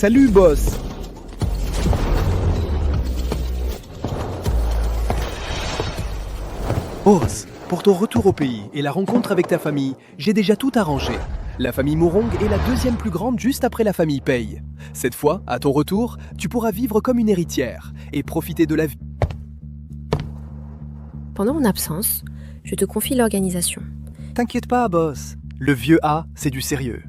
Salut, boss. Boss, pour ton retour au pays et la rencontre avec ta famille, j'ai déjà tout arrangé. La famille Morong est la deuxième plus grande juste après la famille Pei. Cette fois, à ton retour, tu pourras vivre comme une héritière et profiter de la vie. Pendant mon absence, je te confie l'organisation. T'inquiète pas, boss. Le vieux A, c'est du sérieux.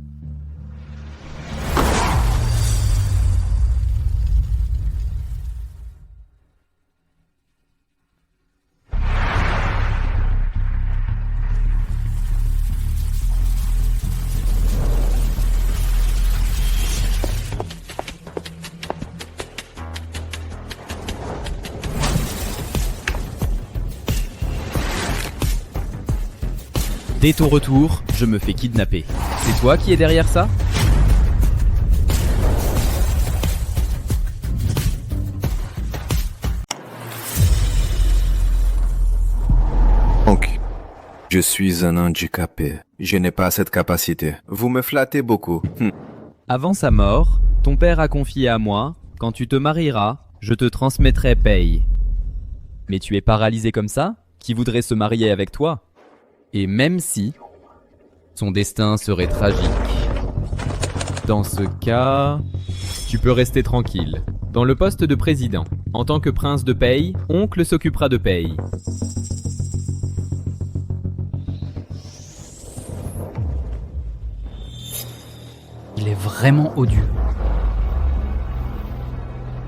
Dès ton retour, je me fais kidnapper. C'est toi qui es derrière ça ? Donc, je suis un handicapé. Je n'ai pas cette capacité. Vous me flattez beaucoup. Avant sa mort, ton père a confié à moi, quand tu te marieras, je te transmettrai Pei. Mais tu es paralysé comme ça ? Qui voudrait se marier avec toi ? Et même si son destin serait tragique, dans ce cas, tu peux rester tranquille. Dans le poste de président, en tant que prince de Pei, oncle s'occupera de Pei. Il est vraiment odieux.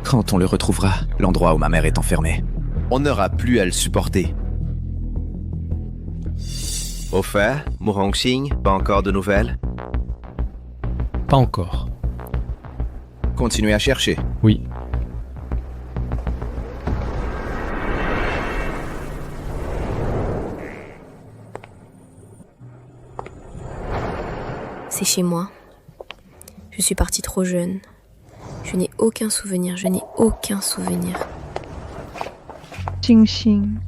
Quand on le retrouvera, l'endroit où ma mère est enfermée, On n'aura plus à le supporter. Au fait, Murongxing, pas encore de nouvelles? Pas encore. Continuez à chercher. Oui. C'est chez moi. Je suis partie trop jeune. Je n'ai aucun souvenir, Xing Xing.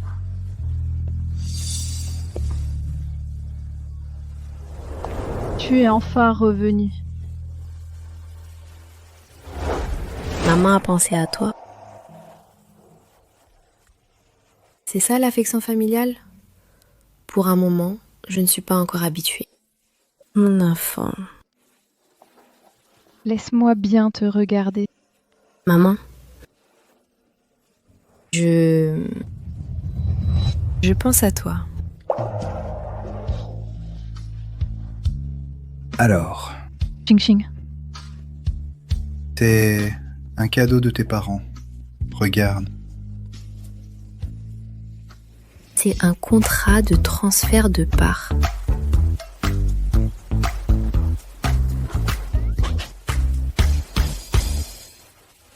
Tu es enfin revenu. Maman a pensé à toi. C'est ça l'affection familiale ? Pour un moment, je ne suis pas encore habituée. Mon enfant. Laisse-moi bien te regarder. Maman. Je pense à toi. Alors, Xing Xing. c'est un cadeau de tes parents. Regarde. C'est un contrat de transfert de parts.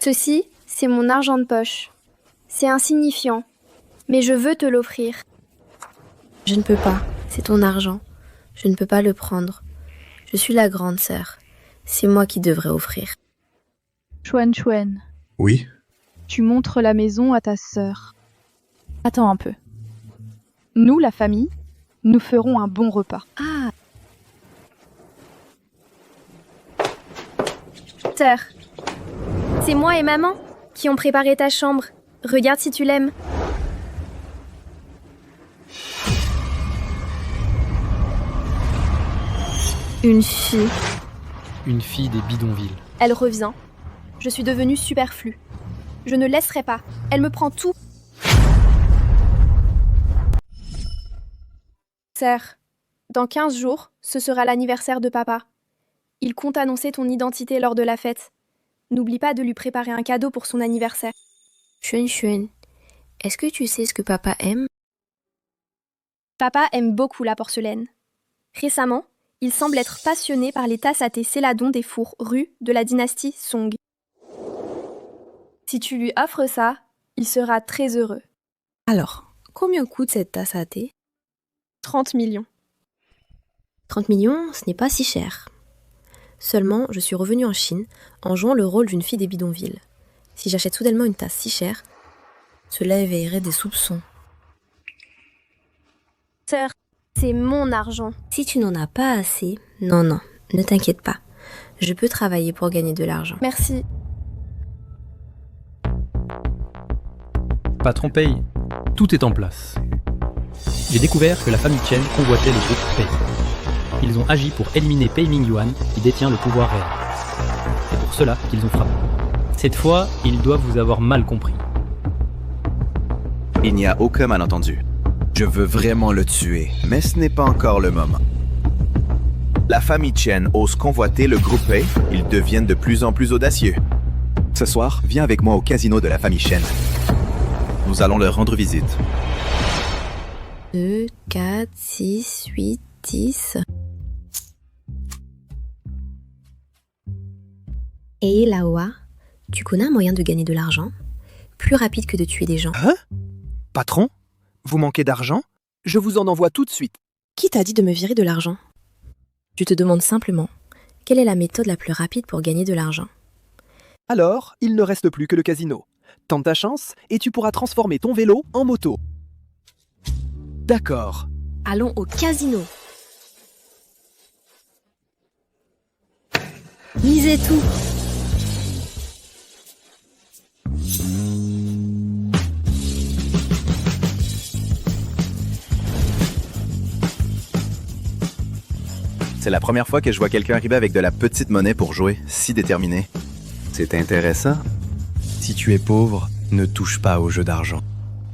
Ceci, c'est mon argent de poche. C'est insignifiant, mais je veux te l'offrir. Je ne peux pas, c'est ton argent. Je ne peux pas le prendre. Je suis la grande sœur. C'est moi qui devrais offrir. Chuan Chuan, Oui? tu montres la maison à ta sœur. Attends un peu. Nous, la famille, nous ferons un bon repas. Ah, Sœur, c'est moi et maman qui ont préparé ta chambre. Regarde si tu l'aimes. Une fille. Une fille des bidonvilles. Elle revient. Je suis devenue superflue. Je ne laisserai pas. Elle me prend tout. Sœur, dans 15 jours, ce sera l'anniversaire de papa. Il compte annoncer ton identité lors de la fête. N'oublie pas de lui préparer un cadeau pour son anniversaire. Xuan Xuan, est-ce que tu sais ce que papa aime ? Papa aime beaucoup la porcelaine. Récemment, il semble être passionné par les tasses à thé Céladon des fours Rue de la dynastie Song. Si tu lui offres ça, il sera très heureux. Alors, combien coûte cette tasse à thé ? 30 millions. 30 millions, ce n'est pas si cher. Seulement, je suis revenue en Chine en jouant le rôle d'une fille des bidonvilles. Si j'achète soudainement une tasse si chère, cela éveillerait des soupçons. Sœur, c'est mon argent. Si tu n'en as pas assez, non, ne t'inquiète pas. Je peux travailler pour gagner de l'argent. Merci. Patron Pei, tout est en place. J'ai découvert que la famille Chen convoitait le groupe Pei. Ils ont agi pour éliminer Pei Mingyuan, qui détient le pouvoir réel. C'est pour cela qu'ils ont frappé. Cette fois, ils doivent vous avoir mal compris. Il n'y a aucun malentendu. Je veux vraiment le tuer, mais ce n'est pas encore le moment. La famille Chen ose convoiter le groupe Pei, ils deviennent de plus en plus audacieux. Ce soir, viens avec moi au casino de la famille Chen. Nous allons leur rendre visite. 2, 4, 6, 8, 10... Et Laowa, tu connais un moyen de gagner de l'argent plus rapide que de tuer des gens? Hein? Patron? Vous manquez d'argent? Je vous en envoie tout de suite. Qui t'a dit de me virer de l'argent? Je te demande simplement, quelle est la méthode la plus rapide pour gagner de l'argent? Alors, il ne reste plus que le casino. Tente ta chance et tu pourras transformer ton vélo en moto. D'accord. Allons au casino. Misez tout. C'est la première fois que je vois quelqu'un arriver avec de la petite monnaie pour jouer, si déterminé. C'est intéressant. Si tu es pauvre, ne touche pas au jeu d'argent.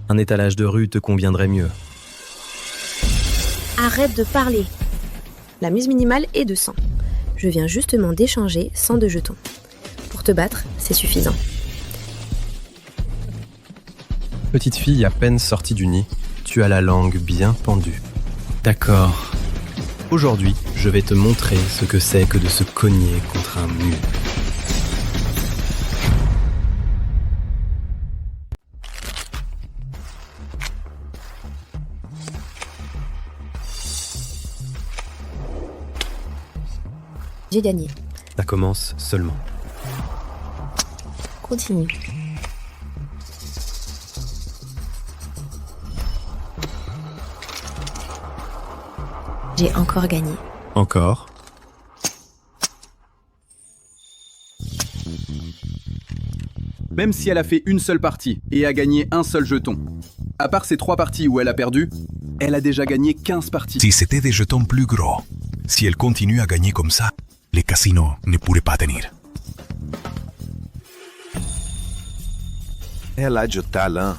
Un étalage de rue te conviendrait mieux. Arrête de parler. La mise minimale est de 100. Je viens justement d'échanger 100 de jetons. Pour te battre, c'est suffisant. Petite fille à peine sortie du nid, tu as la langue bien pendue. D'accord. Aujourd'hui, je vais te montrer ce que c'est que de se cogner contre un mur. J'ai gagné. Ça commence seulement. Continue. J'ai encore gagné. Encore. Même si elle a fait une seule partie et a gagné un seul jeton, à part ces 3 parties où elle a perdu, elle a déjà gagné 15 parties. Si c'était des jetons plus gros, si elle continue à gagner comme ça, les casinos ne pourraient pas tenir. Elle a du talent.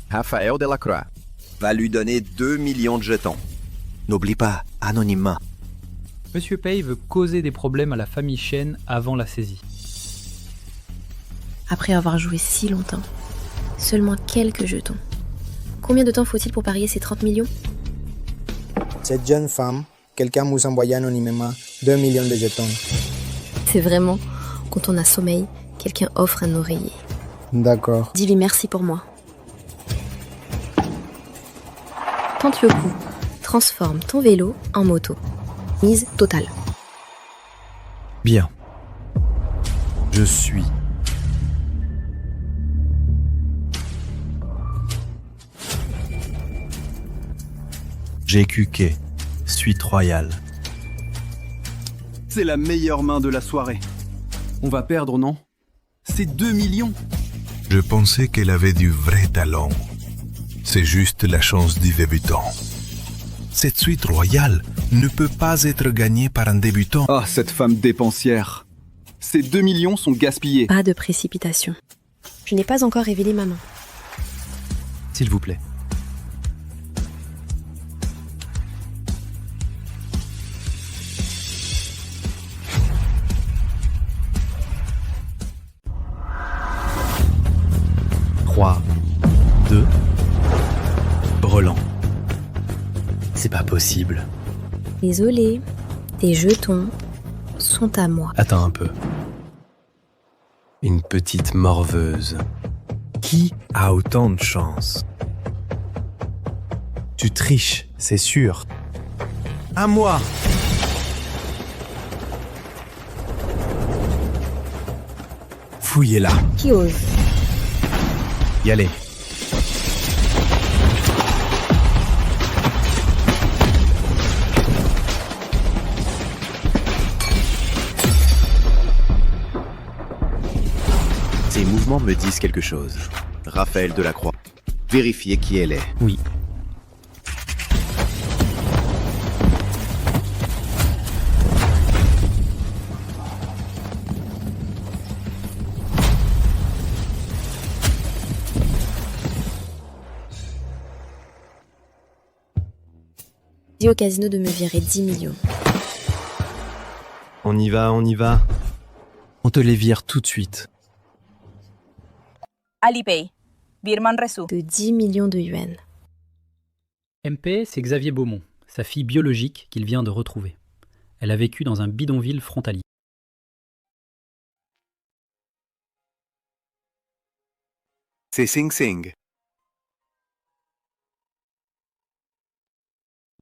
Raphaël Delacroix va lui donner 2 millions de jetons. N'oublie pas, anonymement. Monsieur Pei veut causer des problèmes à la famille Chen avant la saisie. Après avoir joué si longtemps, seulement quelques jetons. Combien de temps faut-il pour parier ces 30 millions? Cette jeune femme, quelqu'un nous envoyait anonymement 2 millions de jetons. C'est vraiment, quand on a sommeil, quelqu'un offre un oreiller. D'accord. Dis-lui merci pour moi. Tente le coup. Transforme ton vélo en moto. Mise totale. Bien. Je suis. J'ai cuqué. Suite royale. C'est la meilleure main de la soirée. On va perdre, non? C'est 2 millions. Je pensais qu'elle avait du vrai talent. C'est juste la chance du débutant. Cette suite royale ne peut pas être gagnée par un débutant. Ah, cette femme dépensière. Ces 2 millions sont gaspillés. Pas de précipitation. Je n'ai pas encore révélé ma main. S'il vous plaît. Trois, 2, brelan. C'est pas possible. Désolé, tes jetons sont à moi. Attends un peu. Une petite morveuse. Qui a autant de chance? Tu triches, c'est sûr. À moi! Fouillez-la. Qui ose? Y allez. Ses mouvements me disent quelque chose. Raphaël Delacroix. Vérifiez qui elle est. Oui. Dis au casino de me virer 10 millions. On y va, on y va. On te les vire tout de suite. Alipay. Birman reçu. De 10 millions de yuan. MP, c'est Xavier Beaumont, sa fille biologique qu'il vient de retrouver. Elle a vécu dans un bidonville frontalier. C'est Sing Sing.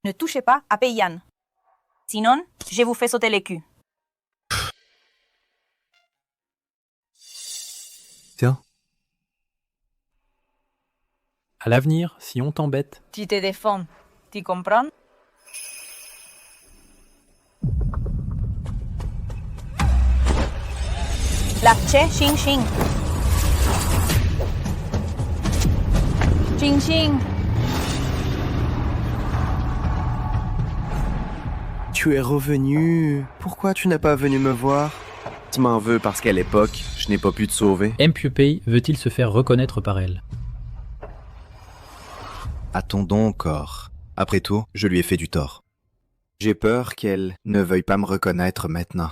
Ne touchez pas à Peiyan. Sinon, je vous fais sauter les culs. Tiens. À l'avenir, si on t'embête, Tu te défends. Tu comprends? Lâchez, Xing Xing. Xing Xing. Tu es revenu. Pourquoi tu n'es pas venu me voir? Tu m'en veux parce qu'à l'époque, je n'ai pas pu te sauver. MPUPay veut-il se faire reconnaître par elle? Attendons encore. Après tout, je lui ai fait du tort. J'ai peur qu'elle ne veuille pas me reconnaître maintenant.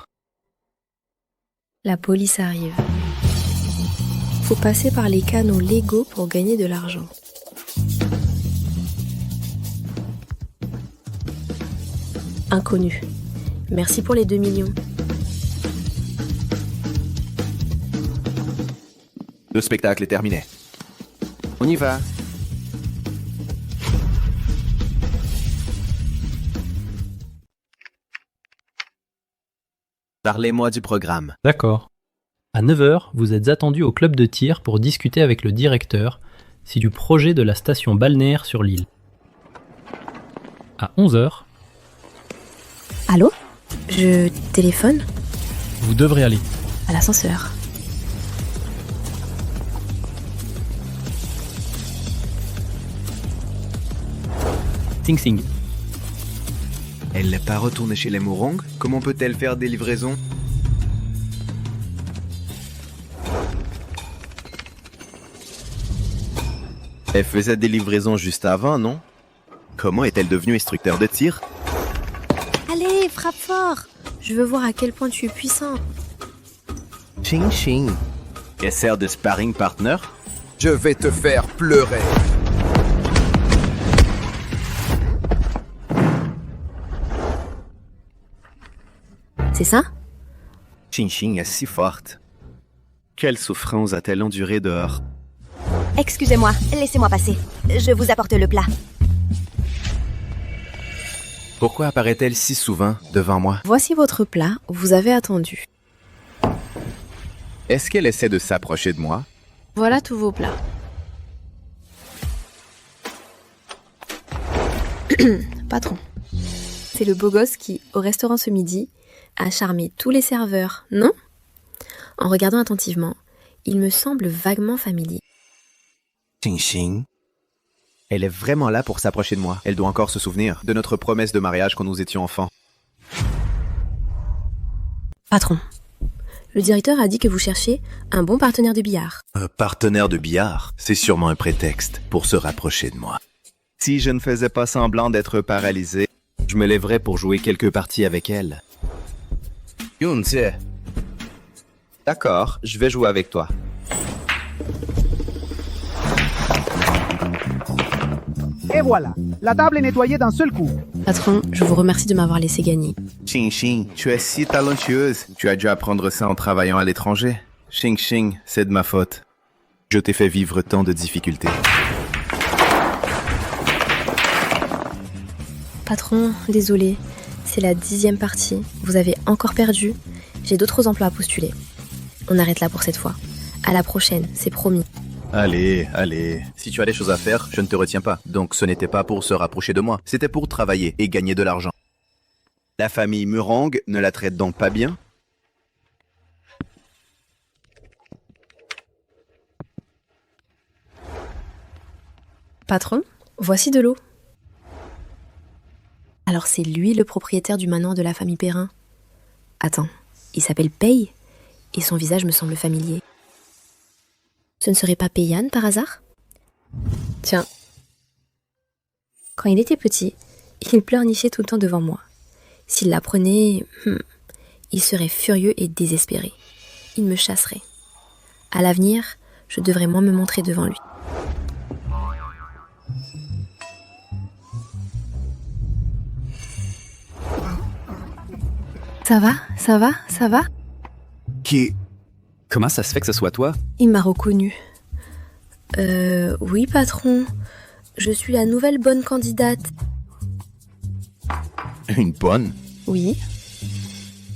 La police arrive. Faut passer par les canaux légaux pour gagner de l'argent. Inconnu. Merci pour les 2 millions. Le spectacle est terminé. On y va. Parlez-moi du programme. D'accord. À 9h, vous êtes attendu au club de tir pour discuter avec le directeur du projet de la station balnéaire sur l'île. À 11h, Allô? Je téléphone? vous devrez aller. À l'ascenseur. Sing Sing. Elle n'est pas retournée chez les Mourong? Comment peut-elle faire des livraisons? Elle faisait des livraisons juste avant, non? Comment est-elle devenue instructeur de tir? Allez, frappe fort! Je veux voir à quel point tu es puissant. Ching Ching. Elle sert de sparring partner? Je vais te faire pleurer. C'est ça? Ching Ching est si forte. Quelle souffrance a-t-elle endurée dehors? Excusez-moi, laissez-moi passer. Je vous apporte le plat. Pourquoi apparaît-elle si souvent devant moi? Voici votre plat, vous avez attendu. Est-ce qu'elle essaie de s'approcher de moi? Voilà tous vos plats. Patron, c'est le beau gosse qui, au restaurant ce midi, a charmé tous les serveurs, non? En regardant attentivement, il me semble vaguement familier. Ching Ching. Elle est vraiment là pour s'approcher de moi. Elle doit encore se souvenir de notre promesse de mariage quand nous étions enfants. Patron, le directeur a dit que vous cherchiez un bon partenaire de billard. Un partenaire de billard, c'est sûrement un prétexte pour se rapprocher de moi. Si je ne faisais pas semblant d'être paralysé, je me lèverais pour jouer quelques parties avec elle. Yun-tse. D'accord, je vais jouer avec toi. Et voilà, la table est nettoyée d'un seul coup. Patron, je vous remercie de m'avoir laissé gagner. Xing Xing, tu es si talentueuse. Tu as dû apprendre ça en travaillant à l'étranger. Xing Xing, c'est de ma faute. Je t'ai fait vivre tant de difficultés. Patron, désolé, c'est la 10e partie. Vous avez encore perdu. J'ai d'autres emplois à postuler. On arrête là pour cette fois. À la prochaine, c'est promis. Allez, allez. Si tu as des choses à faire, je ne te retiens pas. Donc ce n'était pas pour se rapprocher de moi, c'était pour travailler et gagner de l'argent. La famille Murong ne la traite donc pas bien? Patron, voici de l'eau. Alors c'est lui le propriétaire du manoir de la famille Perrin. Attends, il s'appelle Paye et son visage me semble familier. Ce ne serait pas Payane par hasard? Tiens. Quand il était petit, il pleurnichait tout le temps devant moi. S'il l'apprenait, il serait furieux et désespéré. Il me chasserait. À l'avenir, je devrais moins me montrer devant lui. Ça va? Qui... Comment ça se fait que ce soit toi? Il m'a reconnu. Oui, patron. Je suis la nouvelle bonne candidate. Une bonne? Oui.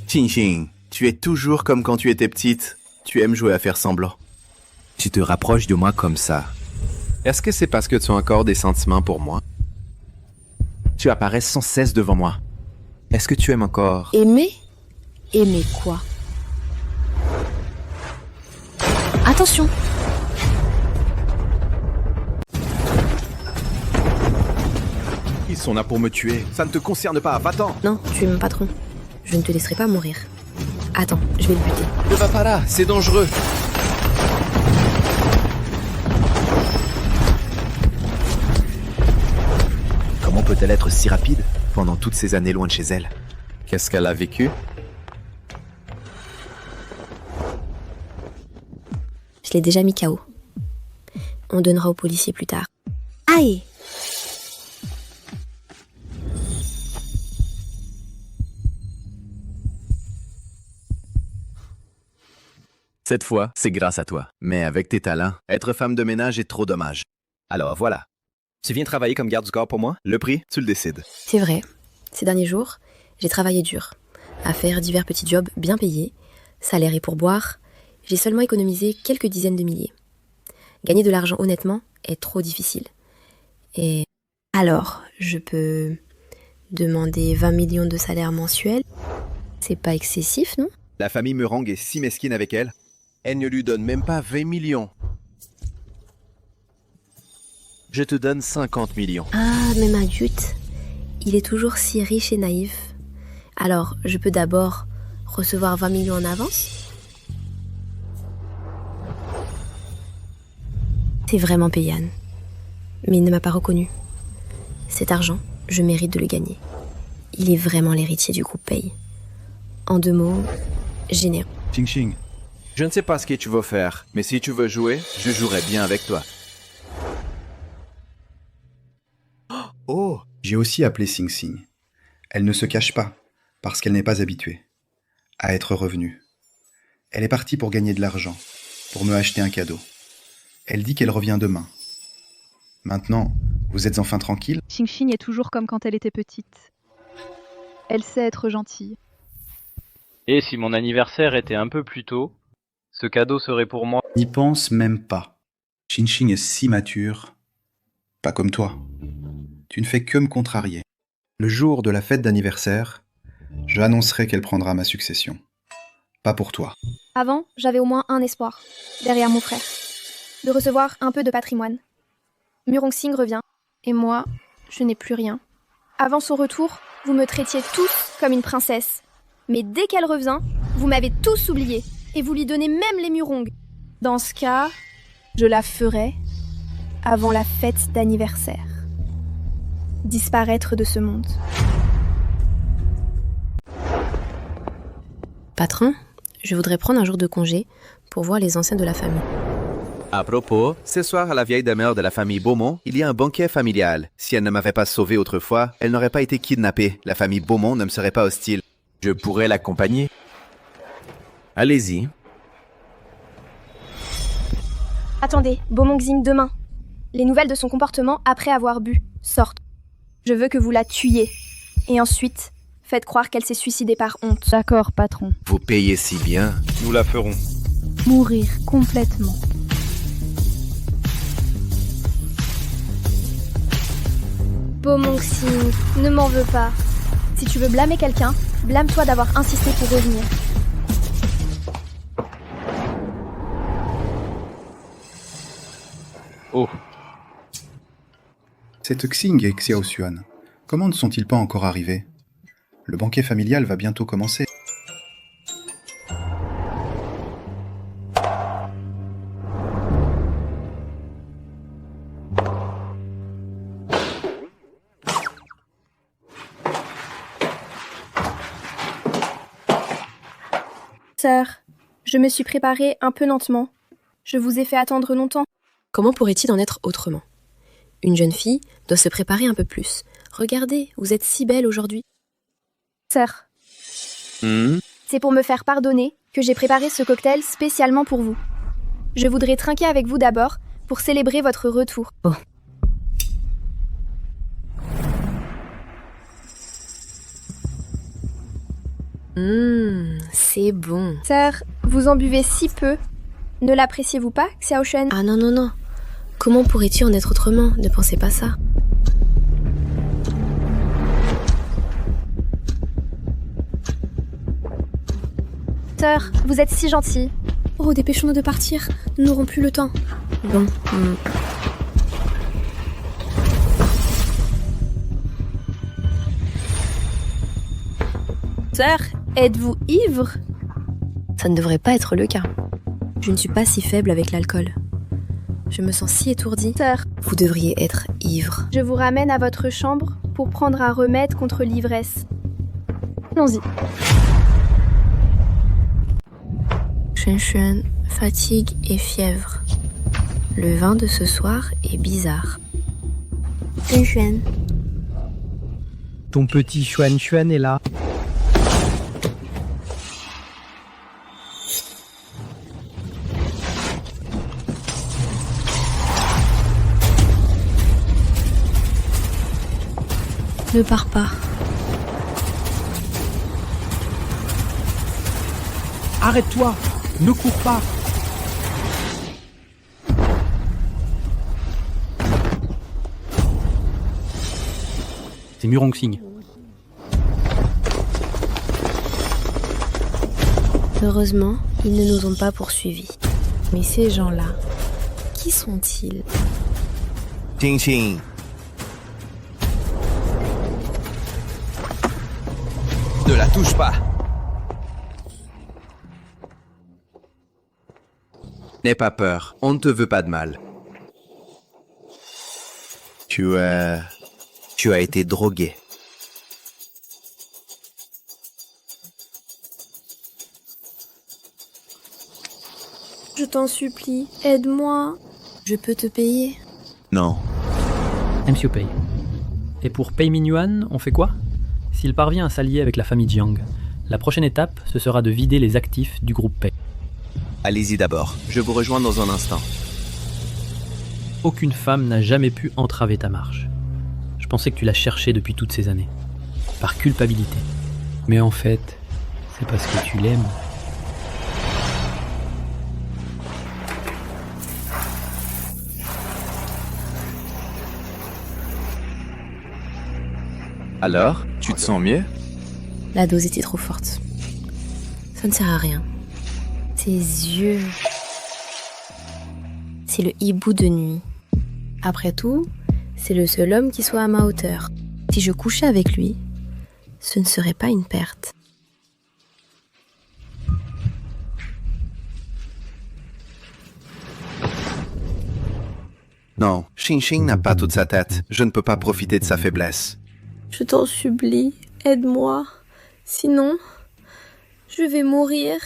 Xing, tu es toujours comme quand tu étais petite. Tu aimes jouer à faire semblant. Tu te rapproches de moi comme ça. Est-ce que c'est parce que tu as encore des sentiments pour moi? Tu apparais sans cesse devant moi. Est-ce que tu aimes encore... Aimer? Aimer quoi? Attention! Ils sont là pour me tuer. Ça ne te concerne pas, va-t'en! Non, tu es mon patron. Je ne te laisserai pas mourir. Attends, je vais le buter. Ne va pas là, c'est dangereux! Comment peut-elle être si rapide pendant toutes ces années loin de chez elle? Qu'est-ce qu'elle a vécu? Je l'ai déjà mis KO. On donnera aux policiers plus tard. Aïe! Cette fois, c'est grâce à toi. Mais avec tes talents, être femme de ménage est trop dommage. Alors voilà. Tu viens travailler comme garde du corps pour moi? Le prix, tu le décides. C'est vrai. Ces derniers jours, j'ai travaillé dur, à faire divers petits jobs bien payés, salaire et pourboire. J'ai seulement économisé quelques dizaines de milliers. Gagner de l'argent honnêtement est trop difficile. Et alors, je peux demander 20 millions de salaire mensuel? C'est pas excessif, non? La famille Murong est si mesquine avec elle. Elle ne lui donne même pas 20 millions. Je te donne 50 millions. Ah, même adulte, il est toujours si riche et naïf. Alors, je peux d'abord recevoir 20 millions en avance? C'est vraiment Payane. Mais il ne m'a pas reconnu. Cet argent, je mérite de le gagner. Il est vraiment l'héritier du groupe Paye. En 2 mots, généreux. Xing, je ne sais pas ce que tu veux faire, mais si tu veux jouer, je jouerai bien avec toi. Oh! J'ai aussi appelé Sing Sing. Elle ne se cache pas, parce qu'elle n'est pas habituée à être revenue. Elle est partie pour gagner de l'argent, pour me acheter un cadeau. Elle dit qu'elle revient demain. Maintenant, vous êtes enfin tranquille? Xing Xing est toujours comme quand elle était petite. Elle sait être gentille. Et si mon anniversaire était un peu plus tôt, ce cadeau serait pour moi. N'y pense même pas. Xing Xing est si mature. Pas comme toi. Tu ne fais que me contrarier. Le jour de la fête d'anniversaire, je annoncerai qu'elle prendra ma succession. Pas pour toi. Avant, j'avais au moins un espoir, derrière mon frère. De recevoir un peu de patrimoine. Murong Sing revient, et moi, je n'ai plus rien. Avant son retour, vous me traitiez tous comme une princesse. Mais dès qu'elle revient, vous m'avez tous oublié, et vous lui donnez même les Murong. Dans ce cas, je la ferai avant la fête d'anniversaire. Disparaître de ce monde. Patron, je voudrais prendre un jour de congé pour voir les anciens de la famille. À propos, ce soir à la vieille demeure de la famille Beaumont, il y a un banquet familial. Si elle ne m'avait pas sauvé autrefois, elle n'aurait pas été kidnappée. La famille Beaumont ne me serait pas hostile. Je pourrais l'accompagner. Allez-y. Attendez, Beaumont Xing demain. Les nouvelles de son comportement après avoir bu sortent. Je veux que vous la tuiez. Et ensuite, faites croire qu'elle s'est suicidée par honte. D'accord, patron. Vous payez si bien. Nous la ferons. Mourir complètement. Beaumont Xing, ne m'en veux pas. Si tu veux blâmer quelqu'un, blâme-toi d'avoir insisté pour revenir. Oh. Cette Xing et Xiaoxuan, comment ne sont-ils pas encore arrivés? Le banquet familial va bientôt commencer. Sœur, je me suis préparée un peu lentement. Je vous ai fait attendre longtemps. Comment pourrait-il en être autrement? Une jeune fille doit se préparer un peu plus. Regardez, vous êtes si belle aujourd'hui. Sœur, c'est pour me faire pardonner que j'ai préparé ce cocktail spécialement pour vous. Je voudrais trinquer avec vous d'abord pour célébrer votre retour. Oh. C'est bon. Sœur, vous en buvez si peu. Ne l'appréciez-vous pas, Xiaoshen? Ah non, non, non. Comment pourrait-il en être autrement? Ne pensez pas ça. Sœur, vous êtes si gentille. Oh, dépêchons-nous de partir. Nous n'aurons plus le temps. Bon. Sœur, êtes-vous ivre? Ça ne devrait pas être le cas. Je ne suis pas si faible avec l'alcool. Je me sens si étourdie. Sœur, vous devriez être ivre. Je vous ramène à votre chambre pour prendre un remède contre l'ivresse. Allons-y. Xuan, fatigue et fièvre. Le vin de ce soir est bizarre. Xuan. Ton petit Xuan est là. Ne pars pas. Arrête-toi! Ne cours pas! C'est Murong-Sing. Heureusement, ils ne nous ont pas poursuivis. Mais ces gens-là, qui sont-ils? Xing. Ne la touche pas. N'aie pas peur, on ne te veut pas de mal. Tu as été drogué. Je t'en supplie, aide-moi. Je peux te payer? Non. MCO paye. Et pour Pei Mingyuan, on fait quoi? S'il parvient à s'allier avec la famille Jiang, la prochaine étape, ce sera de vider les actifs du groupe Pei. Allez-y d'abord, je vous rejoins dans un instant. Aucune femme n'a jamais pu entraver ta marche. Je pensais que tu l'as cherchée depuis toutes ces années. Par culpabilité. Mais en fait, c'est parce que tu l'aimes. Alors, tu te sens mieux? La dose était trop forte. Ça ne sert à rien. Tes yeux... C'est le hibou de nuit. Après tout, c'est le seul homme qui soit à ma hauteur. Si je couchais avec lui, ce ne serait pas une perte. Non, Xing n'a pas toute sa tête. Je ne peux pas profiter de sa faiblesse. Je t'en supplie, aide-moi. Sinon, je vais mourir.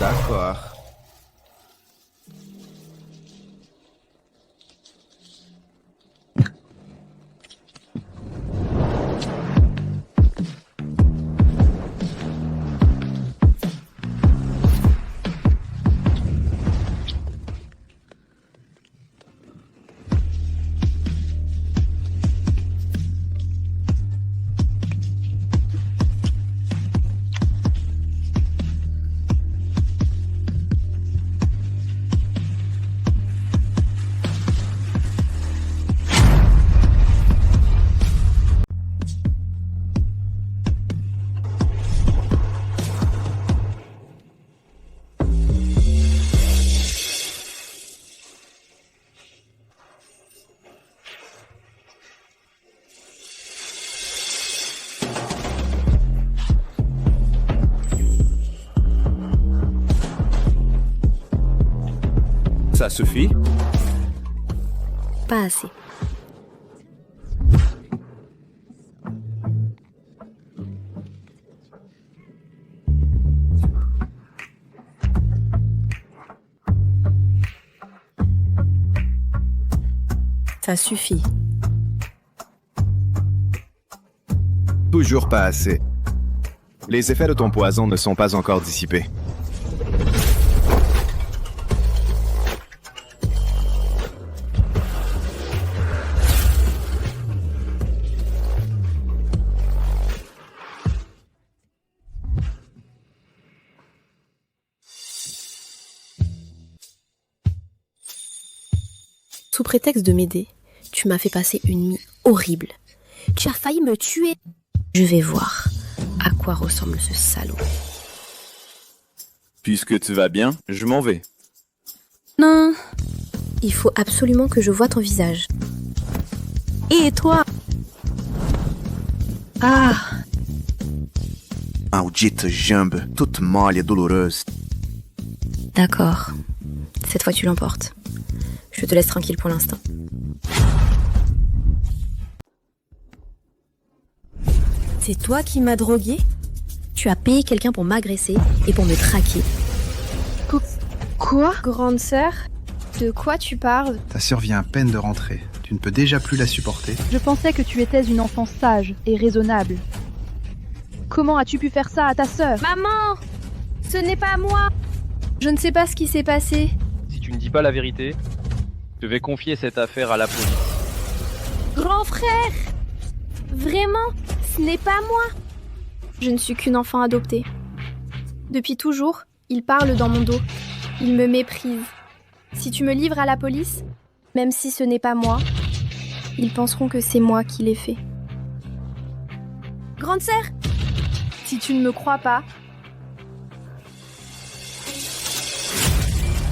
D'accord. Ça suffit? Pas assez. Ça suffit. Toujours pas assez. Les effets de ton poison ne sont pas encore dissipés. Sous prétexte de m'aider, tu m'as fait passer une nuit horrible. Tu as failli me tuer. Je vais voir à quoi ressemble ce salaud. Puisque tu vas bien, je m'en vais. Non. Il faut absolument que je voie ton visage. Et toi? Ah. Maudite jambe, toute molle et douloureuse. D'accord. Cette fois tu l'emportes. Je te laisse tranquille pour l'instant. C'est toi qui m'as drogué? Tu as payé quelqu'un pour m'agresser et pour me traquer. Quoi? Grande sœur, de quoi tu parles? Ta sœur vient à peine de rentrer. Tu ne peux déjà plus la supporter. Je pensais que tu étais une enfant sage et raisonnable. Comment as-tu pu faire ça à ta sœur? Maman! Ce n'est pas moi! Je ne sais pas ce qui s'est passé. Si tu ne dis pas la vérité, je vais confier cette affaire à la police. Grand frère! Vraiment? Ce n'est pas moi! Je ne suis qu'une enfant adoptée. Depuis toujours, il parle dans mon dos. Il me méprise. Si tu me livres à la police, même si ce n'est pas moi, ils penseront que c'est moi qui l'ai fait. Grande sœur! Si tu ne me crois pas,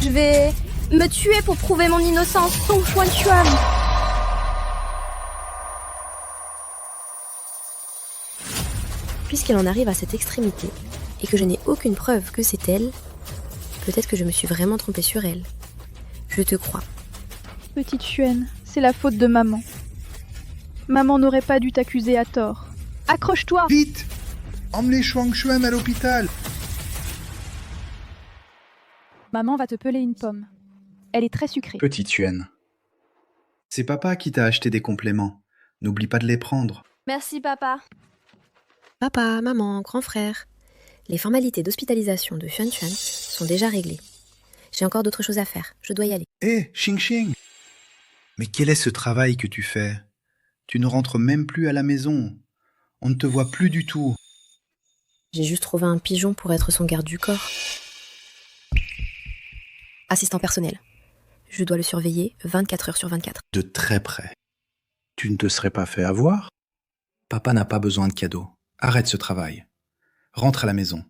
je vais me tuer pour prouver mon innocence. Song Xuan. Puisqu'elle en arrive à cette extrémité et que je n'ai aucune preuve que c'est elle, peut-être que je me suis vraiment trompée sur elle. Je te crois. Petite Xuan, c'est la faute de maman. Maman n'aurait pas dû t'accuser à tort. Accroche-toi! Vite! Emmenez Shuang Xuan à l'hôpital! Maman va te peler une pomme. Elle est très sucrée. Petite Xuan. C'est papa qui t'a acheté des compléments. N'oublie pas de les prendre. Merci papa. Papa, maman, grand frère. Les formalités d'hospitalisation de Xuan Xuan sont déjà réglées. J'ai encore d'autres choses à faire. Je dois y aller. Hé, Xing Xing! Mais quel est ce travail que tu fais? Tu ne rentres même plus à la maison. On ne te voit plus du tout. J'ai juste trouvé un pigeon pour être son garde du corps. Assistant personnel. Je dois le surveiller 24 heures sur 24. De très près. Tu ne te serais pas fait avoir? Papa n'a pas besoin de cadeaux. Arrête ce travail. Rentre à la maison.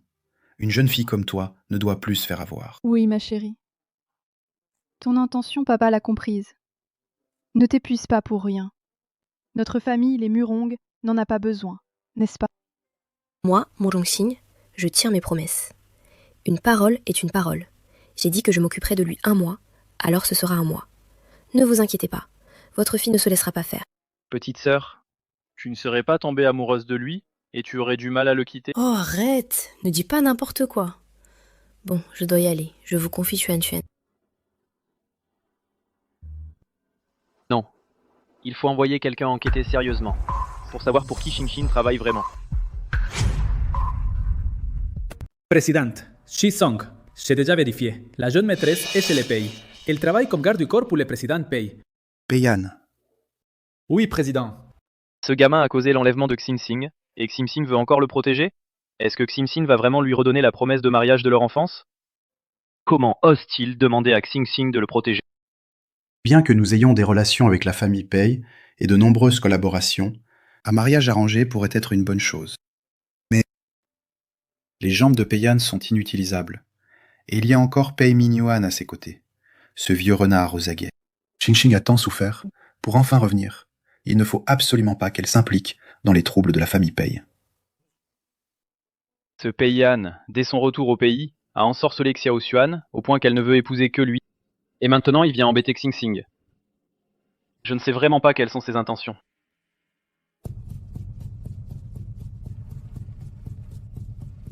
Une jeune fille comme toi ne doit plus se faire avoir. Oui, ma chérie. Ton intention, papa l'a comprise. Ne t'épuise pas pour rien. Notre famille, les Murong, n'en a pas besoin, n'est-ce pas? Moi, Murong-Xing, je tiens mes promesses. Une parole est une parole. J'ai dit que je m'occuperai de lui un mois, alors ce sera un mois. Ne vous inquiétez pas, votre fille ne se laissera pas faire. Petite sœur, tu ne serais pas tombée amoureuse de lui et tu aurais du mal à le quitter? Oh, arrête, ne dis pas n'importe quoi. Bon, je dois y aller, je vous confie Xuan Xuan. Non, il faut envoyer quelqu'un enquêter sérieusement, pour savoir pour qui Xing Xing travaille vraiment. Présidente, Shi Song, j'ai déjà vérifié. La jeune maîtresse est chez les Pei. Elle travaille comme garde du corps pour le président Pei. Peiyan. Oui, président. Ce gamin a causé l'enlèvement de Xing Xing, et Xing Xing veut encore le protéger? Est-ce que Xing Xing va vraiment lui redonner la promesse de mariage de leur enfance? Comment ose-t-il demander à Xing Xing de le protéger? Bien que nous ayons des relations avec la famille Pei et de nombreuses collaborations, un mariage arrangé pourrait être une bonne chose. Mais les jambes de Peiyan sont inutilisables. Et il y a encore Pei Mingyuan à ses côtés, ce vieux renard aux aguets. Xing Xing a tant souffert pour enfin revenir. Il ne faut absolument pas qu'elle s'implique dans les troubles de la famille Pei. Ce Peiyan, dès son retour au pays, a ensorcelé Xiao Xuan au point qu'elle ne veut épouser que lui. Et maintenant, il vient embêter Xing Xing. Je ne sais vraiment pas quelles sont ses intentions.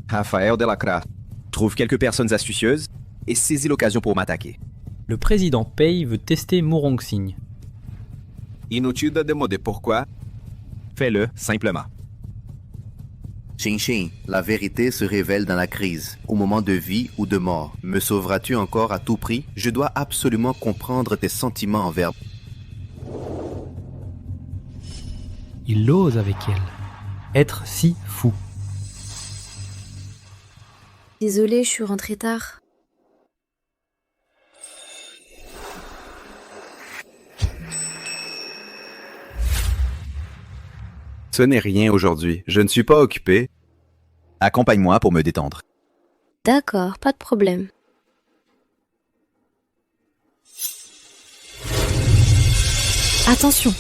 Rafael Delacra trouve quelques personnes astucieuses et saisit l'occasion pour m'attaquer. Le président Pei veut tester Murong Xing. Inutile de demander pourquoi. Fais-le simplement. Xing, la vérité se révèle dans la crise, au moment de vie ou de mort. Me sauveras-tu encore à tout prix? Je dois absolument comprendre tes sentiments envers... Il ose avec elle. Être si fou. Désolée, je suis rentrée tard. Ce n'est rien aujourd'hui. Je ne suis pas occupé. Accompagne-moi pour me détendre. D'accord, pas de problème. Attention.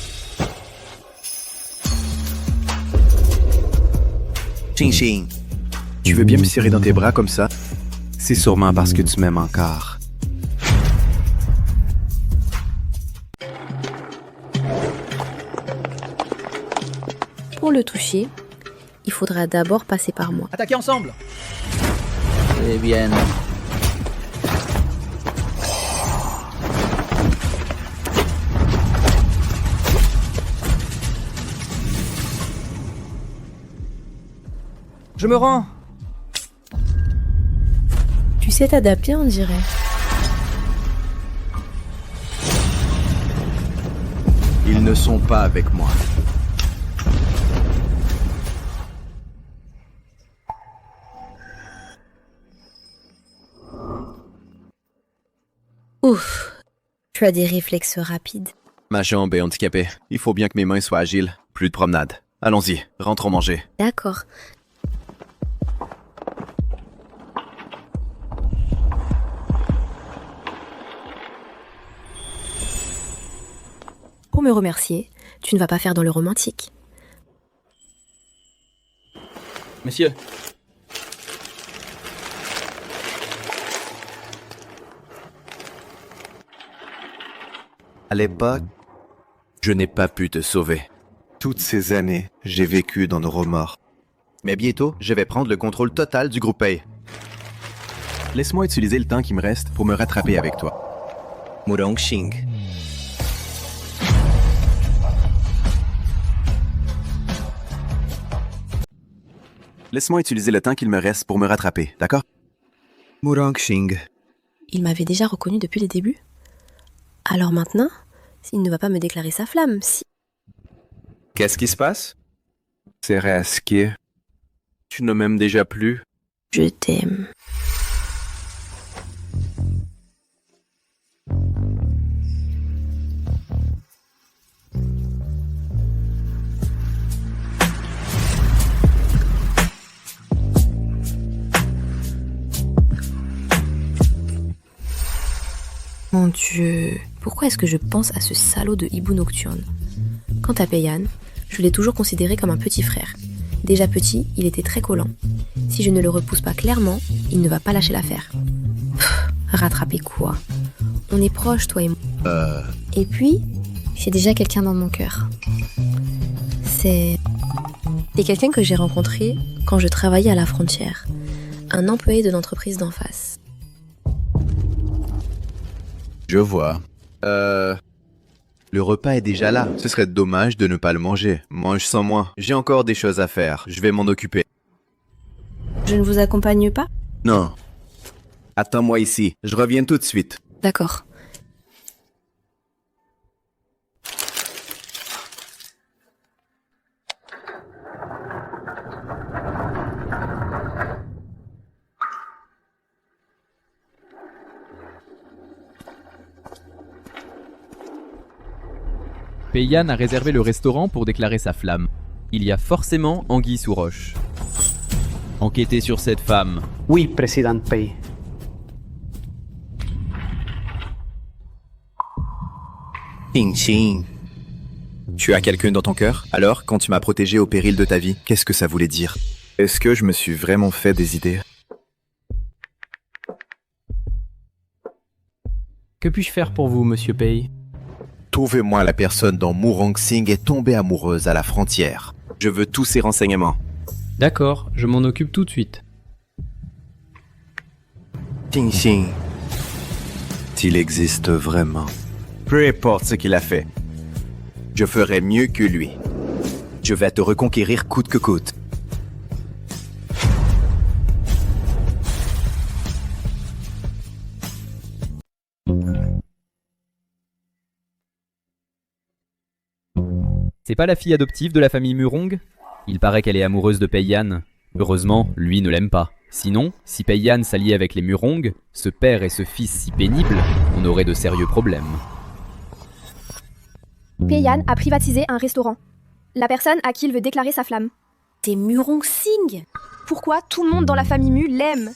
Xing, Tu veux bien me serrer dans tes bras comme ça? C'est sûrement parce que tu m'aimes encore. Pour le toucher, il faudra d'abord passer par moi. Attaquez ensemble! Eh bien... Je me rends. Tu sais t'adapter, on dirait. Ils ne sont pas avec moi. Ouf, tu as des réflexes rapides. Ma jambe est handicapée. Il faut bien que mes mains soient agiles. Plus de promenade. Allons-y, rentrons manger. D'accord. Pour me remercier, tu ne vas pas faire dans le romantique. Messieurs. À l'époque, je n'ai pas pu te sauver. Toutes ces années, j'ai vécu dans nos remords. Mais bientôt, je vais prendre le contrôle total du groupe Pei. Laisse-moi utiliser le temps qui me reste pour me rattraper avec toi. Murong Xing. Laisse-moi utiliser le temps qu'il me reste pour me rattraper, d'accord? Murong Xing. Il m'avait déjà reconnu depuis les débuts. Alors maintenant, il ne va pas me déclarer sa flamme, si... Qu'est-ce qui se passe? C'est risqué. Tu ne m'aimes déjà plus. Je t'aime. Mon Dieu, pourquoi est-ce que je pense à ce salaud de hibou nocturne? Quant à Peiyan, je l'ai toujours considéré comme un petit frère. Déjà petit, il était très collant. Si je ne le repousse pas clairement, il ne va pas lâcher l'affaire. Rattraper quoi? On est proches, toi et moi. Et puis, j'ai déjà quelqu'un dans mon cœur. C'est quelqu'un que j'ai rencontré quand je travaillais à la frontière. Un employé de l'entreprise d'en face. Je vois. Le repas est déjà là. Ce serait dommage de ne pas le manger. Mange sans moi. J'ai encore des choses à faire. Je vais m'en occuper. Je ne vous accompagne pas? Non. Attends-moi ici. Je reviens tout de suite. D'accord. Peiyan a réservé le restaurant pour déclarer sa flamme. Il y a forcément anguille sous roche. Enquêtez sur cette femme. Oui, président Pei. Xing. Tu as quelqu'un dans ton cœur? Alors, quand tu m'as protégé au péril de ta vie, qu'est-ce que ça voulait dire? Est-ce que je me suis vraiment fait des idées? Que puis-je faire pour vous, monsieur Pei? Trouvez-moi la personne dont Murong Singh est tombée amoureuse à la frontière. Je veux tous ces renseignements. D'accord, je m'en occupe tout de suite. Xing Xing. S'il existe vraiment, peu importe ce qu'il a fait, je ferai mieux que lui. Je vais te reconquérir coûte que coûte. C'est pas la fille adoptive de la famille Murong? Il paraît qu'elle est amoureuse de Pei Yan. Heureusement, lui ne l'aime pas. Sinon, si Pei Yan s'alliait avec les Murong, ce père et ce fils si pénibles, on aurait de sérieux problèmes. Pei Yan a privatisé un restaurant. La personne à qui il veut déclarer sa flamme. T'es Murong Singh. Pourquoi tout le monde dans la famille Mu l'aime?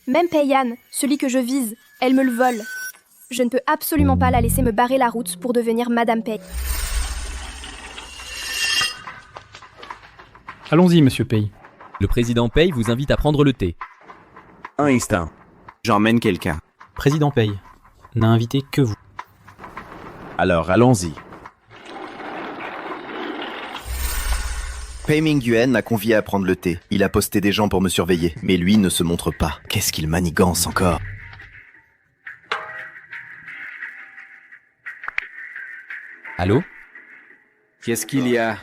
Même Pei Yan, celui que je vise, elle me le vole. Je ne peux absolument pas la laisser me barrer la route pour devenir Madame Pei. Allons-y, monsieur Pei. Le président Pei vous invite à prendre le thé. Un instant. J'emmène quelqu'un. Président Pei n'a invité que vous. Alors, allons-y. Pei Mingyuan m'a convié à prendre le thé. Il a posté des gens pour me surveiller, mais lui ne se montre pas. Qu'est-ce qu'il manigance encore? Allô? Qu'est-ce qu'il y a?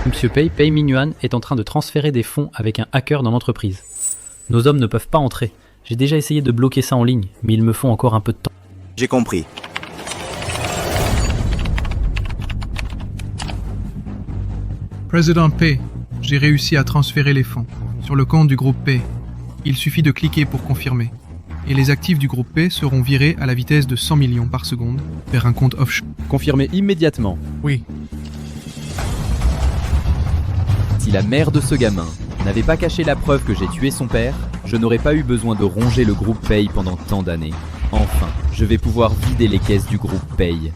Monsieur Pei Mingyuan est en train de transférer des fonds avec un hacker dans l'entreprise. Nos hommes ne peuvent pas entrer. J'ai déjà essayé de bloquer ça en ligne, mais il me faut encore un peu de temps. J'ai compris. Président Pei, j'ai réussi à transférer les fonds sur le compte du groupe Pei. Il suffit de cliquer pour confirmer. Et les actifs du groupe Pei seront virés à la vitesse de 100 millions par seconde vers un compte offshore. Confirmez immédiatement. Oui. Si la mère de ce gamin n'avait pas caché la preuve que j'ai tué son père, je n'aurais pas eu besoin de ronger le groupe Pei pendant tant d'années. Enfin, je vais pouvoir vider les caisses du groupe Pei.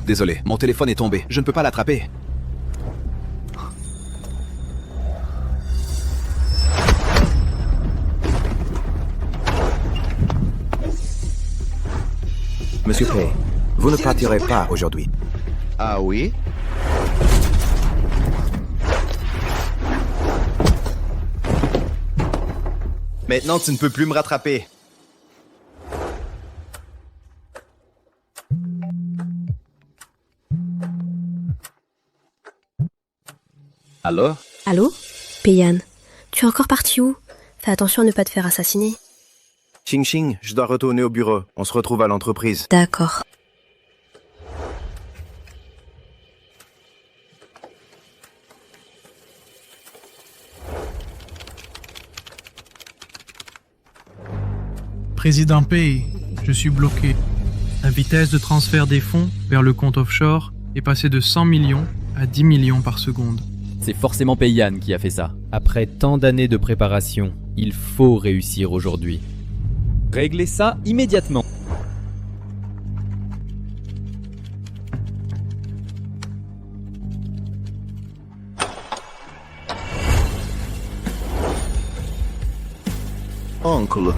Désolé, mon téléphone est tombé. Je ne peux pas l'attraper. Monsieur Pei, vous ne partirez pas aujourd'hui. Ah oui? Maintenant, tu ne peux plus me rattraper. Alors? Allô? Pei Yan, tu es encore parti où? Fais attention à ne pas te faire assassiner. Xing Xing, je dois retourner au bureau. On se retrouve à l'entreprise. D'accord. Président Pei, je suis bloqué. La vitesse de transfert des fonds vers le compte offshore est passée de 100 millions à 10 millions par seconde. C'est forcément Pei Yan qui a fait ça. Après tant d'années de préparation, il faut réussir aujourd'hui. Réglez ça immédiatement. Oncle.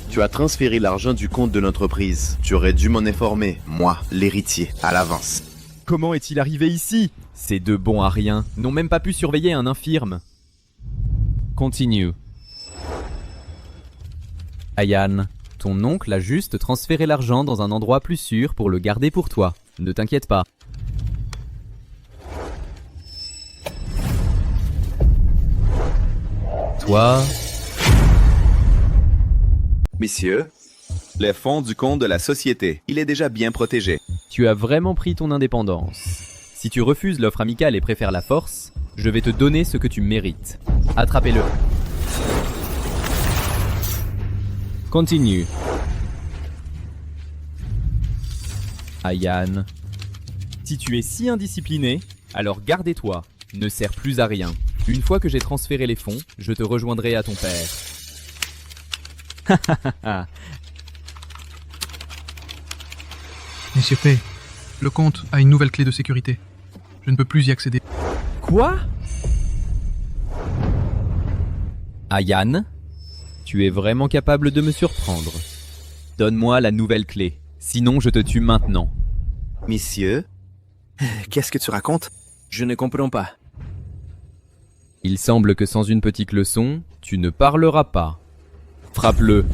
Tu as transféré l'argent du compte de l'entreprise. Tu aurais dû m'en informer, moi, l'héritier, à l'avance. Comment est-il arrivé ici? Ces deux bons à rien n'ont même pas pu surveiller un infirme. Continue. Ayan, ton oncle a juste transféré l'argent dans un endroit plus sûr pour le garder pour toi. Ne t'inquiète pas. Toi... Messieurs, les fonds du compte de la société, il est déjà bien protégé. Tu as vraiment pris ton indépendance. Si tu refuses l'offre amicale et préfères la force, je vais te donner ce que tu mérites. Attrapez-le. Continue. Ayan, si tu es si indiscipliné, alors gardez-toi. Ne sert plus à rien. Une fois que j'ai transféré les fonds, je te rejoindrai à ton père. Monsieur Pei, Le comte a une nouvelle clé de sécurité. Je ne peux plus y accéder. Quoi? Ayan, tu es vraiment capable de me surprendre. Donne-moi la nouvelle clé, sinon je te tue maintenant. Messieurs, qu'est-ce que tu racontes? Je ne comprends pas. Il semble que sans une petite leçon, tu ne parleras pas. Frappe-le.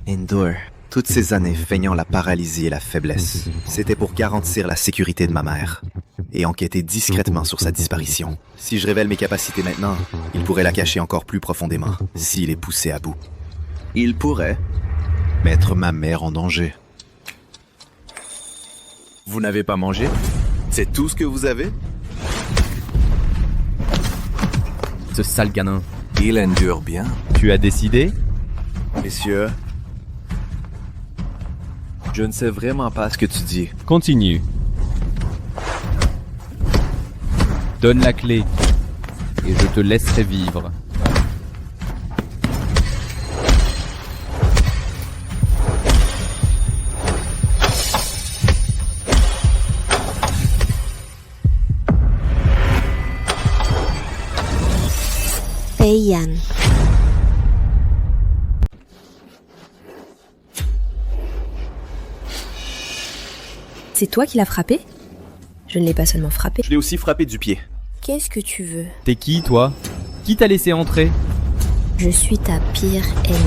Endure. Toutes ces années feignant la paralysie et la faiblesse, c'était pour garantir la sécurité de ma mère et enquêter discrètement sur sa disparition. Si je révèle mes capacités maintenant, il pourrait la cacher encore plus profondément s'il est poussé à bout. Il pourrait mettre ma mère en danger. Vous n'avez pas mangé? C'est tout ce que vous avez? Ce sale gamin. Il endure bien. Tu as décidé? Messieurs, je ne sais vraiment pas ce que tu dis. Continue. Donne la clé et je te laisserai vivre. Pei Yan. C'est toi qui l'as frappé? Je ne l'ai pas seulement frappé. Je l'ai aussi frappé du pied. Qu'est-ce que tu veux? T'es qui, toi? Qui t'a laissé entrer? Je suis ta pire ennemie.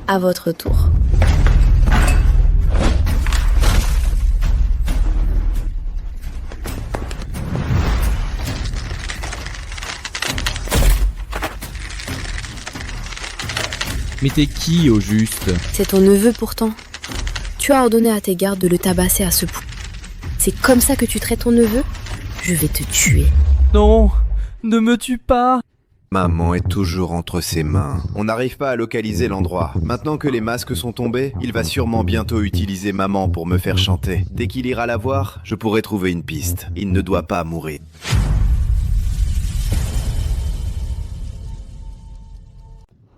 À votre tour. Mais t'es qui, au juste? C'est ton neveu pourtant. Tu as ordonné à tes gardes de le tabasser à ce point. C'est comme ça que tu traites ton neveu? Je vais te tuer. Non, ne me tue pas. Maman est toujours entre ses mains. On n'arrive pas à localiser l'endroit. Maintenant que les masques sont tombés, il va sûrement bientôt utiliser maman pour me faire chanter. Dès qu'il ira la voir, je pourrai trouver une piste. Il ne doit pas mourir.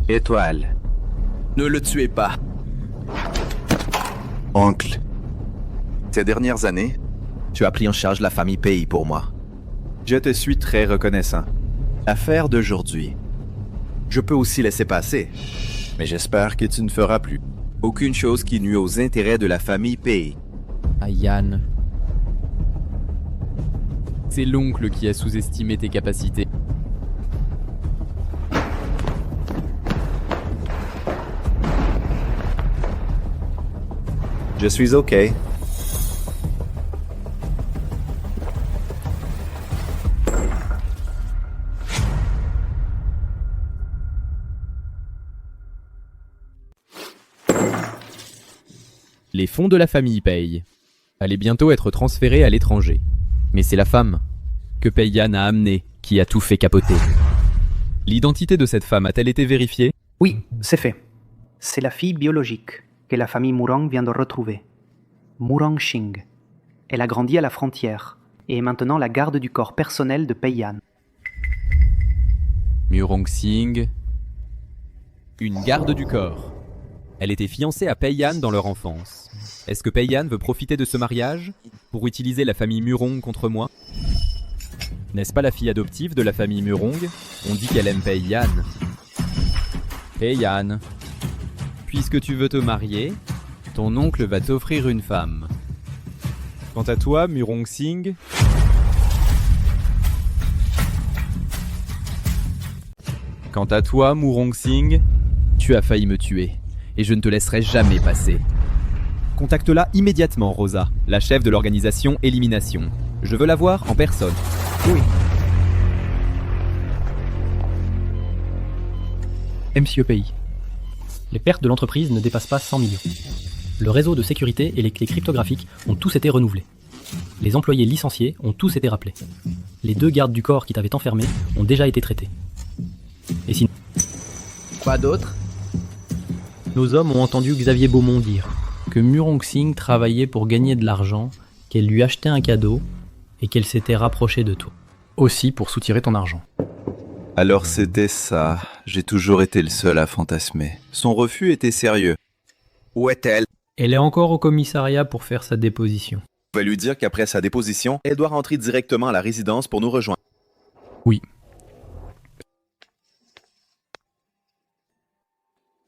Étoile. Ne le tuez pas. Oncle, ces dernières années, tu as pris en charge la famille Pei pour moi. Je te suis très reconnaissant. L'affaire d'aujourd'hui, je peux aussi laisser passer, mais j'espère que tu ne feras plus aucune chose qui nuit aux intérêts de la famille Pei. Ayan. C'est l'oncle qui a sous-estimé tes capacités. Je suis OK. Les fonds de la famille Pei allaient bientôt être transférés à l'étranger. Mais c'est la femme que Pei Yan a amenée qui a tout fait capoter. L'identité de cette femme a-t-elle été vérifiée? Oui, c'est fait. C'est la fille biologique que la famille Murong vient de retrouver. Murong Xing. Elle a grandi à la frontière et est maintenant la garde du corps personnel de Pei Yan. Murong Xing, une garde du corps. Elle était fiancée à Pei Yan dans leur enfance. Est-ce que Pei Yan veut profiter de ce mariage pour utiliser la famille Murong contre moi? N'est-ce pas la fille adoptive de la famille Murong? On dit qu'elle aime Pei Yan. Pei Yan, puisque tu veux te marier, ton oncle va t'offrir une femme. Quant à toi, Murong Xing... Quant à toi, Murong Xing, tu as failli me tuer, et je ne te laisserai jamais passer. Contacte-la immédiatement, Rosa, la chef de l'organisation Élimination. Je veux la voir en personne. Oui. MCEPI. Les pertes de l'entreprise ne dépassent pas 100 millions. Le réseau de sécurité et les clés cryptographiques ont tous été renouvelés. Les employés licenciés ont tous été rappelés. Les 2 gardes du corps qui t'avaient enfermé ont déjà été traités. Et sinon... Quoi d'autre? Nos hommes ont entendu Xavier Beaumont dire que Murong Singh travaillait pour gagner de l'argent, qu'elle lui achetait un cadeau et qu'elle s'était rapprochée de toi. Aussi pour soutirer ton argent. Alors c'était ça. J'ai toujours été le seul à fantasmer. Son refus était sérieux. Où est-elle? Elle est encore au commissariat pour faire sa déposition. Je vais lui dire qu'après sa déposition, elle doit rentrer directement à la résidence pour nous rejoindre. Oui.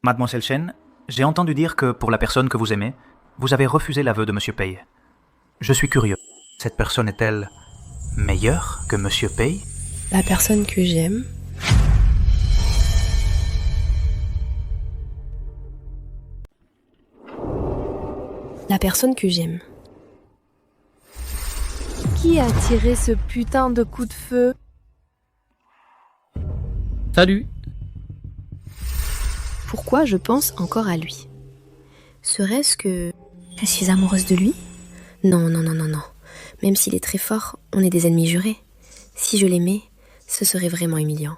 Mademoiselle Chen, j'ai entendu dire que pour la personne que vous aimez, vous avez refusé l'aveu de Monsieur Pei. Je suis curieux. Cette personne est-elle meilleure que Monsieur Pei? La personne que j'aime. La personne que j'aime. Qui a tiré ce putain de coup de feu? Salut! Pourquoi je pense encore à lui? Serait-ce que je suis amoureuse de lui? Non. Même s'il est très fort, on est des ennemis jurés. Si je l'aimais, ce serait vraiment humiliant.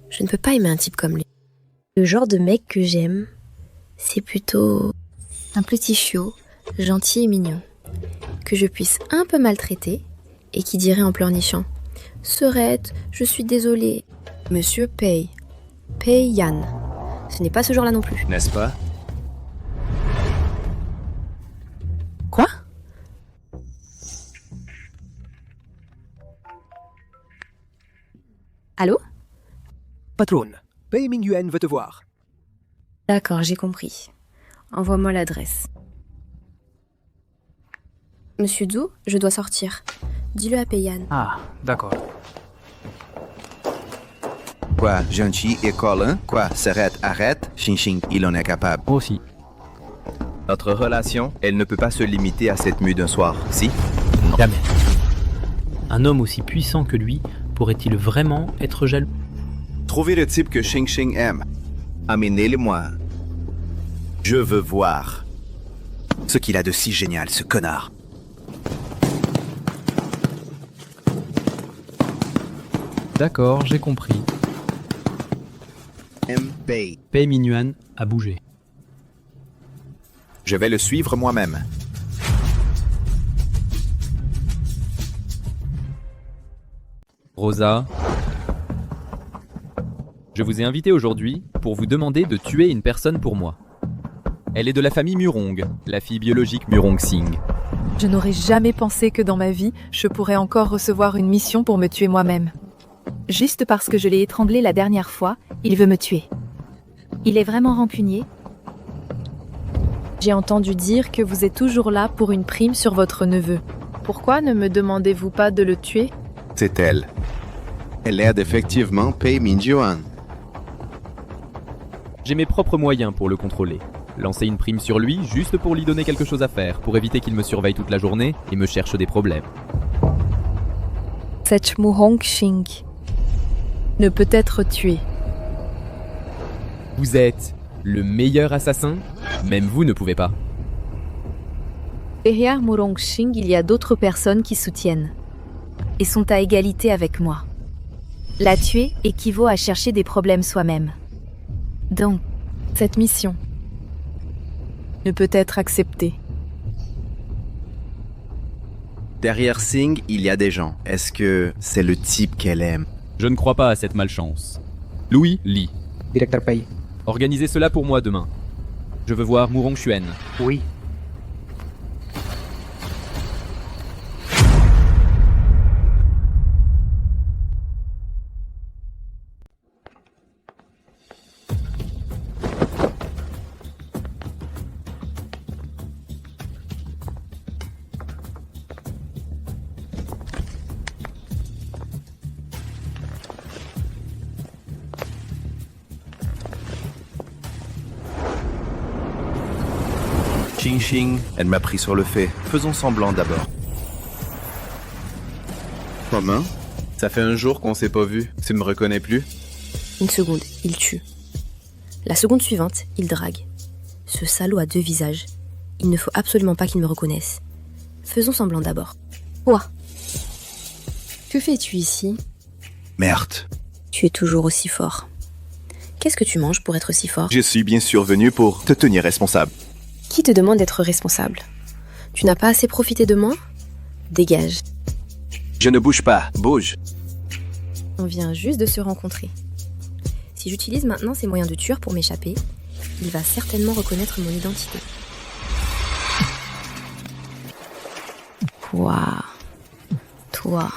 Je ne peux pas aimer un type comme lui. Le genre de mec que j'aime, c'est plutôt un petit chiot, gentil et mignon, que je puisse un peu maltraiter et qui dirait en pleurnichant: Serette, je suis désolée. Monsieur Pei. Pei Yan. Ce n'est pas ce genre-là non plus. N'est-ce pas? Quoi? Allô? Patronne, Pei Mingyuan veut te voir. D'accord, j'ai compris. Envoie-moi l'adresse. Monsieur Zhu, je dois sortir. Dis-le à Pei Yan. Ah, d'accord. Quoi, Genchi et Colin? Quoi, Serette, arrête? Xing, il en est capable. Moi aussi. Notre relation, elle ne peut pas se limiter à cette mue d'un soir, si? Non. Jamais. Un homme aussi puissant que lui pourrait-il vraiment être jaloux? Trouvez le type que Xing aime. Amenez-le-moi. Je veux voir ce qu'il a de si génial, ce connard. D'accord, j'ai compris. Pei Mingyuan a bougé. Je vais le suivre moi-même. Rosa, je vous ai invité aujourd'hui pour vous demander de tuer une personne pour moi. Elle est de la famille Murong, la fille biologique Murong Singh. Je n'aurais jamais pensé que dans ma vie, je pourrais encore recevoir une mission pour me tuer moi-même. Juste parce que je l'ai étranglé la dernière fois, il veut me tuer. Il est vraiment rancunier. J'ai entendu dire que vous êtes toujours là pour une prime sur votre neveu. Pourquoi ne me demandez-vous pas de le tuer? C'est elle. Elle aide effectivement Pei Mingyuan. J'ai mes propres moyens pour le contrôler. Lancer une prime sur lui juste pour lui donner quelque chose à faire, pour éviter qu'il me surveille toute la journée et me cherche des problèmes. Cette Murong Singh ne peut être tué. Vous êtes le meilleur assassin? Même vous ne pouvez pas. Derrière Murong Singh, il y a d'autres personnes qui soutiennent et sont à égalité avec moi. La tuer équivaut à chercher des problèmes soi-même. Donc, cette mission ne peut être acceptée. Derrière Singh, il y a des gens. Est-ce que c'est le type qu'elle aime? Je ne crois pas à cette malchance. Louis, Li. Directeur Pei. Organisez cela pour moi demain. Je veux voir Murong Xuan. Oui. Xing, elle m'a pris sur le fait. Faisons semblant d'abord. Comment? Ça fait un jour qu'on s'est pas vu. Tu me reconnais plus? Une seconde, il tue. La seconde suivante, il drague. Ce salaud a deux visages. Il ne faut absolument pas qu'il me reconnaisse. Faisons semblant d'abord. Quoi? Que fais-tu ici? Merde. Tu es toujours aussi fort. Qu'est-ce que tu manges pour être si fort? Je suis bien sûr venu pour te tenir responsable. Qui te demande d'être responsable? Tu n'as pas assez profité de moi? Dégage. Je ne bouge pas, bouge. On vient juste de se rencontrer. Si j'utilise maintenant ces moyens de tueur pour m'échapper, il va certainement reconnaître mon identité. Quoi? Toi.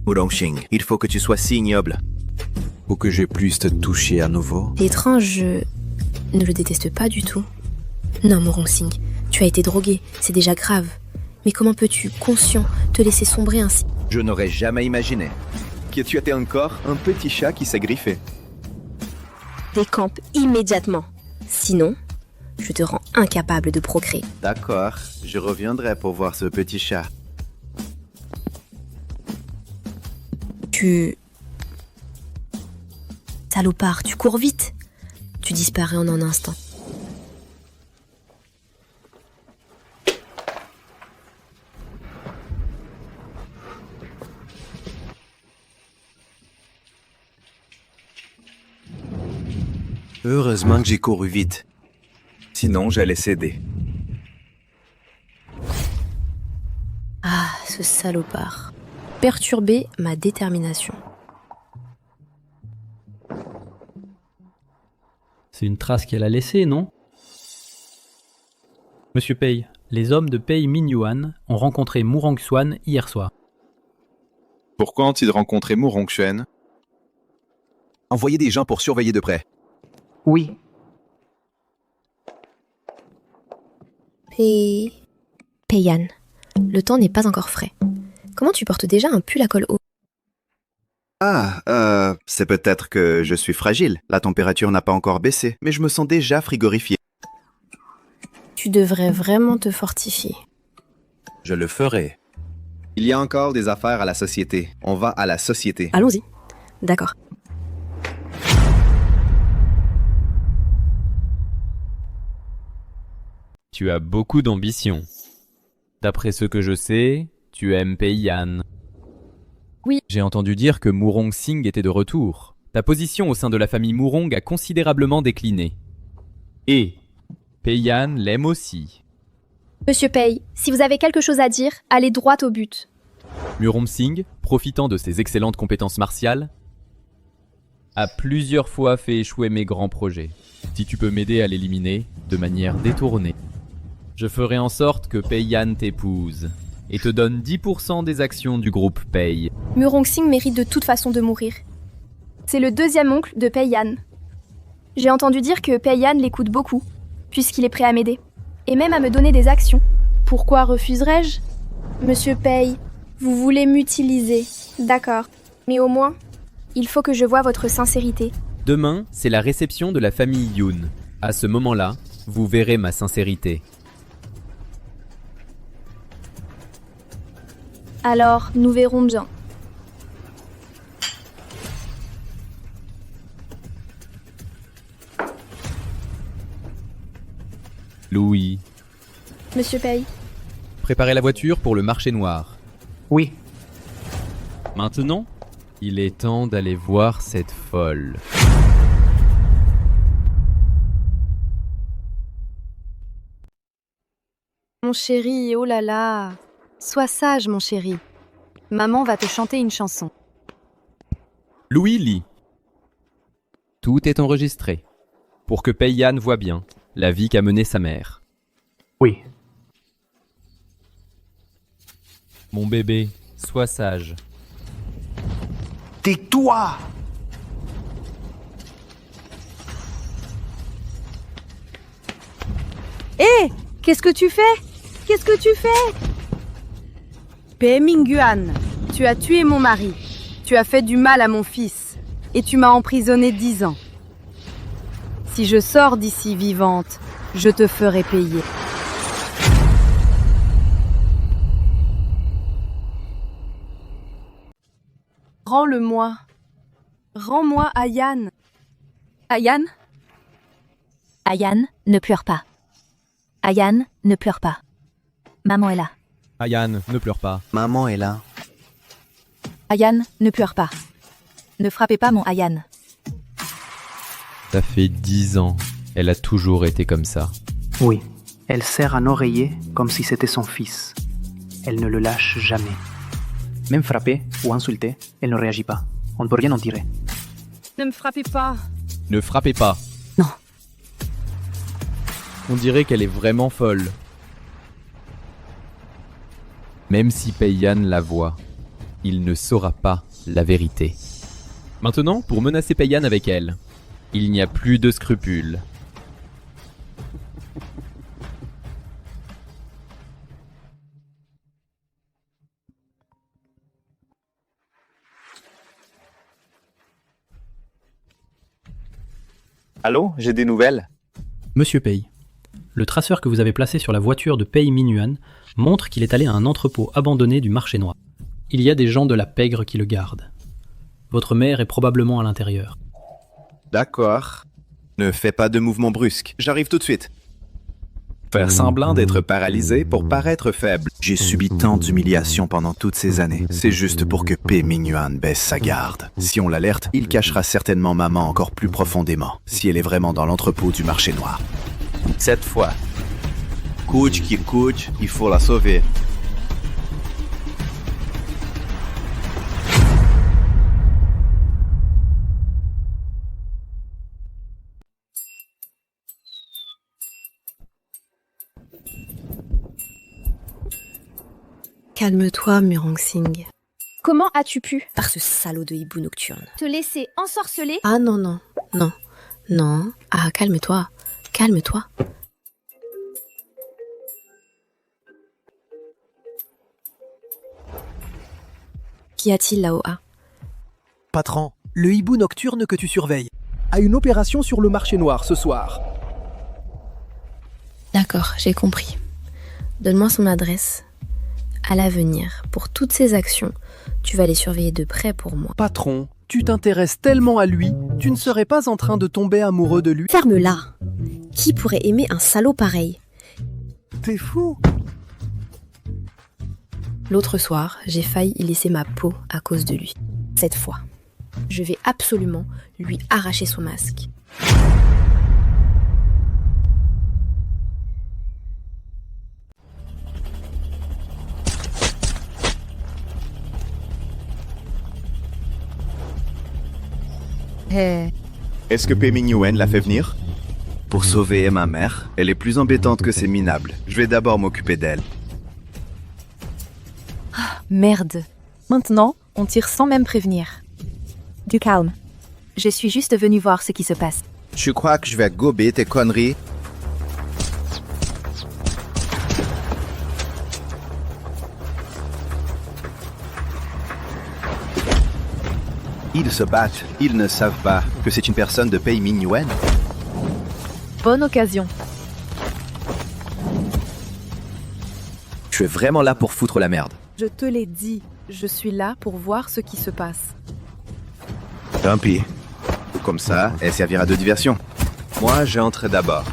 Murongxing, il faut que tu sois si ignoble. Ou que je puisse te toucher à nouveau. L'étrange, je ne le déteste pas du tout. Non, Murongxing, tu as été drogué, c'est déjà grave. Mais comment peux-tu, conscient, te laisser sombrer ainsi? Je n'aurais jamais imaginé que tu étais encore un petit chat qui s'est griffé. Décampe immédiatement. Sinon, je te rends incapable de procréer. D'accord, je reviendrai pour voir ce petit chat. Salopard, tu cours vite. Tu disparais en un instant. Heureusement que j'ai couru vite. Sinon, j'allais céder. Ah, ce salopard. Perturber ma détermination. C'est une trace qu'elle a laissée, non? Monsieur Pei, les hommes de Pei Mingyuan ont rencontré Murongxuan hier soir. Pourquoi ont-ils rencontré Murongxuan? Envoyez des gens pour surveiller de près. Oui. Peiyan, le temps n'est pas encore frais. Comment tu portes déjà un pull à col haut? C'est peut-être que je suis fragile. La température n'a pas encore baissé, mais je me sens déjà frigorifié. Tu devrais vraiment te fortifier. Je le ferai. Il y a encore des affaires à la société. On va à la société. Allons-y. D'accord. Tu as beaucoup d'ambition. D'après ce que je sais, tu aimes Peiyan. Oui. J'ai entendu dire que Murongxing était de retour. Ta position au sein de la famille Murong a considérablement décliné. Et Peiyan l'aime aussi. Monsieur Pei, si vous avez quelque chose à dire, allez droit au but. Murongxing, profitant de ses excellentes compétences martiales, a plusieurs fois fait échouer mes grands projets. Si tu peux m'aider à l'éliminer de manière détournée, je ferai en sorte que Peiyan t'épouse et te donne 10% des actions du groupe Pei. Murongxing mérite de toute façon de mourir. C'est le deuxième oncle de Peiyan. J'ai entendu dire que Peiyan l'écoute beaucoup, puisqu'il est prêt à m'aider, et même à me donner des actions. Pourquoi refuserais-je? Monsieur Pei, vous voulez m'utiliser, d'accord. Mais au moins, il faut que je voie votre sincérité. Demain, c'est la réception de la famille Yoon. À ce moment-là, vous verrez ma sincérité. Alors, nous verrons bien. Louis. Monsieur Pei. Préparez la voiture pour le marché noir. Oui. Maintenant, il est temps d'aller voir cette folle. Mon chéri, oh là là. Sois sage, mon chéri. Maman va te chanter une chanson. Louis lit. Tout est enregistré. Pour que Peiyan voie bien la vie qu'a menée sa mère. Oui. Mon bébé, sois sage. Tais-toi! Hé! Qu'est-ce que tu fais? Qu'est-ce que tu fais? Pei Mingyuan, tu as tué mon mari. Tu as fait du mal à mon fils. Et tu m'as emprisonné 10 ans. Si je sors d'ici vivante, je te ferai payer. Rends-le-moi. Rends-moi Ayan. Ayan? Ayan, ne pleure pas. Ayan, ne pleure pas. Maman est là. Ayan, ne pleure pas. Maman est là. Ayan, ne pleure pas. Ne frappez pas mon Ayan. Ça fait 10 ans. Elle a toujours été comme ça. Oui, elle serre un oreiller comme si c'était son fils. Elle ne le lâche jamais. Même frappée ou insultée, elle ne réagit pas. On ne peut rien en tirer. Ne me frappez pas. Ne frappez pas. Non. On dirait qu'elle est vraiment folle. Même si Pei-Yan la voit, il ne saura pas la vérité. Maintenant, pour menacer Pei-Yan avec elle, il n'y a plus de scrupules. Allô, j'ai des nouvelles. Monsieur Pei, le traceur que vous avez placé sur la voiture de Pei Mingyuan montre qu'il est allé à un entrepôt abandonné du marché noir. Il y a des gens de la pègre qui le gardent. Votre mère est probablement à l'intérieur. D'accord. Ne fais pas de mouvements brusques, j'arrive tout de suite. Faire semblant d'être paralysé pour paraître faible. J'ai subi tant d'humiliations pendant toutes ces années. C'est juste pour que Pei Mingyuan baisse sa garde. Si on l'alerte, il cachera certainement maman encore plus profondément, si elle est vraiment dans l'entrepôt du marché noir. Cette fois, coûte qu'il coûte, il faut la sauver. Calme-toi, Murong Singh. Comment as-tu pu Par ce salaud de hibou nocturne. te laisser ensorceler? Ah non, non, non, non. Ah, calme-toi, calme-toi. Qu'y a-t-il là-haut? Patron, le hibou nocturne que tu surveilles a une opération sur le marché noir ce soir. D'accord, j'ai compris. Donne-moi son adresse. À l'avenir, pour toutes ces actions, tu vas les surveiller de près pour moi. Patron, tu t'intéresses tellement à lui, tu ne serais pas en train de tomber amoureux de lui. Ferme-la. Qui pourrait aimer un salaud pareil? T'es fou. L'autre soir, j'ai failli y laisser ma peau à cause de lui. Cette fois, je vais absolument lui arracher son masque. Est-ce que Pei Mingyuan l'a fait venir? Pour sauver ma mère, elle est plus embêtante que ces minables. Je vais d'abord m'occuper d'elle. Merde. Maintenant, on tire sans même prévenir. Du calme. Je suis juste venue voir ce qui se passe. Tu crois que je vais gober tes conneries? Ils se battent, ils ne savent pas que c'est une personne de Pei Mingyuan. Bonne occasion. Tu es vraiment là pour foutre la merde. Je te l'ai dit, je suis là pour voir ce qui se passe. Tant pis. Comme ça, elle servira de diversion. Moi, j'entre d'abord.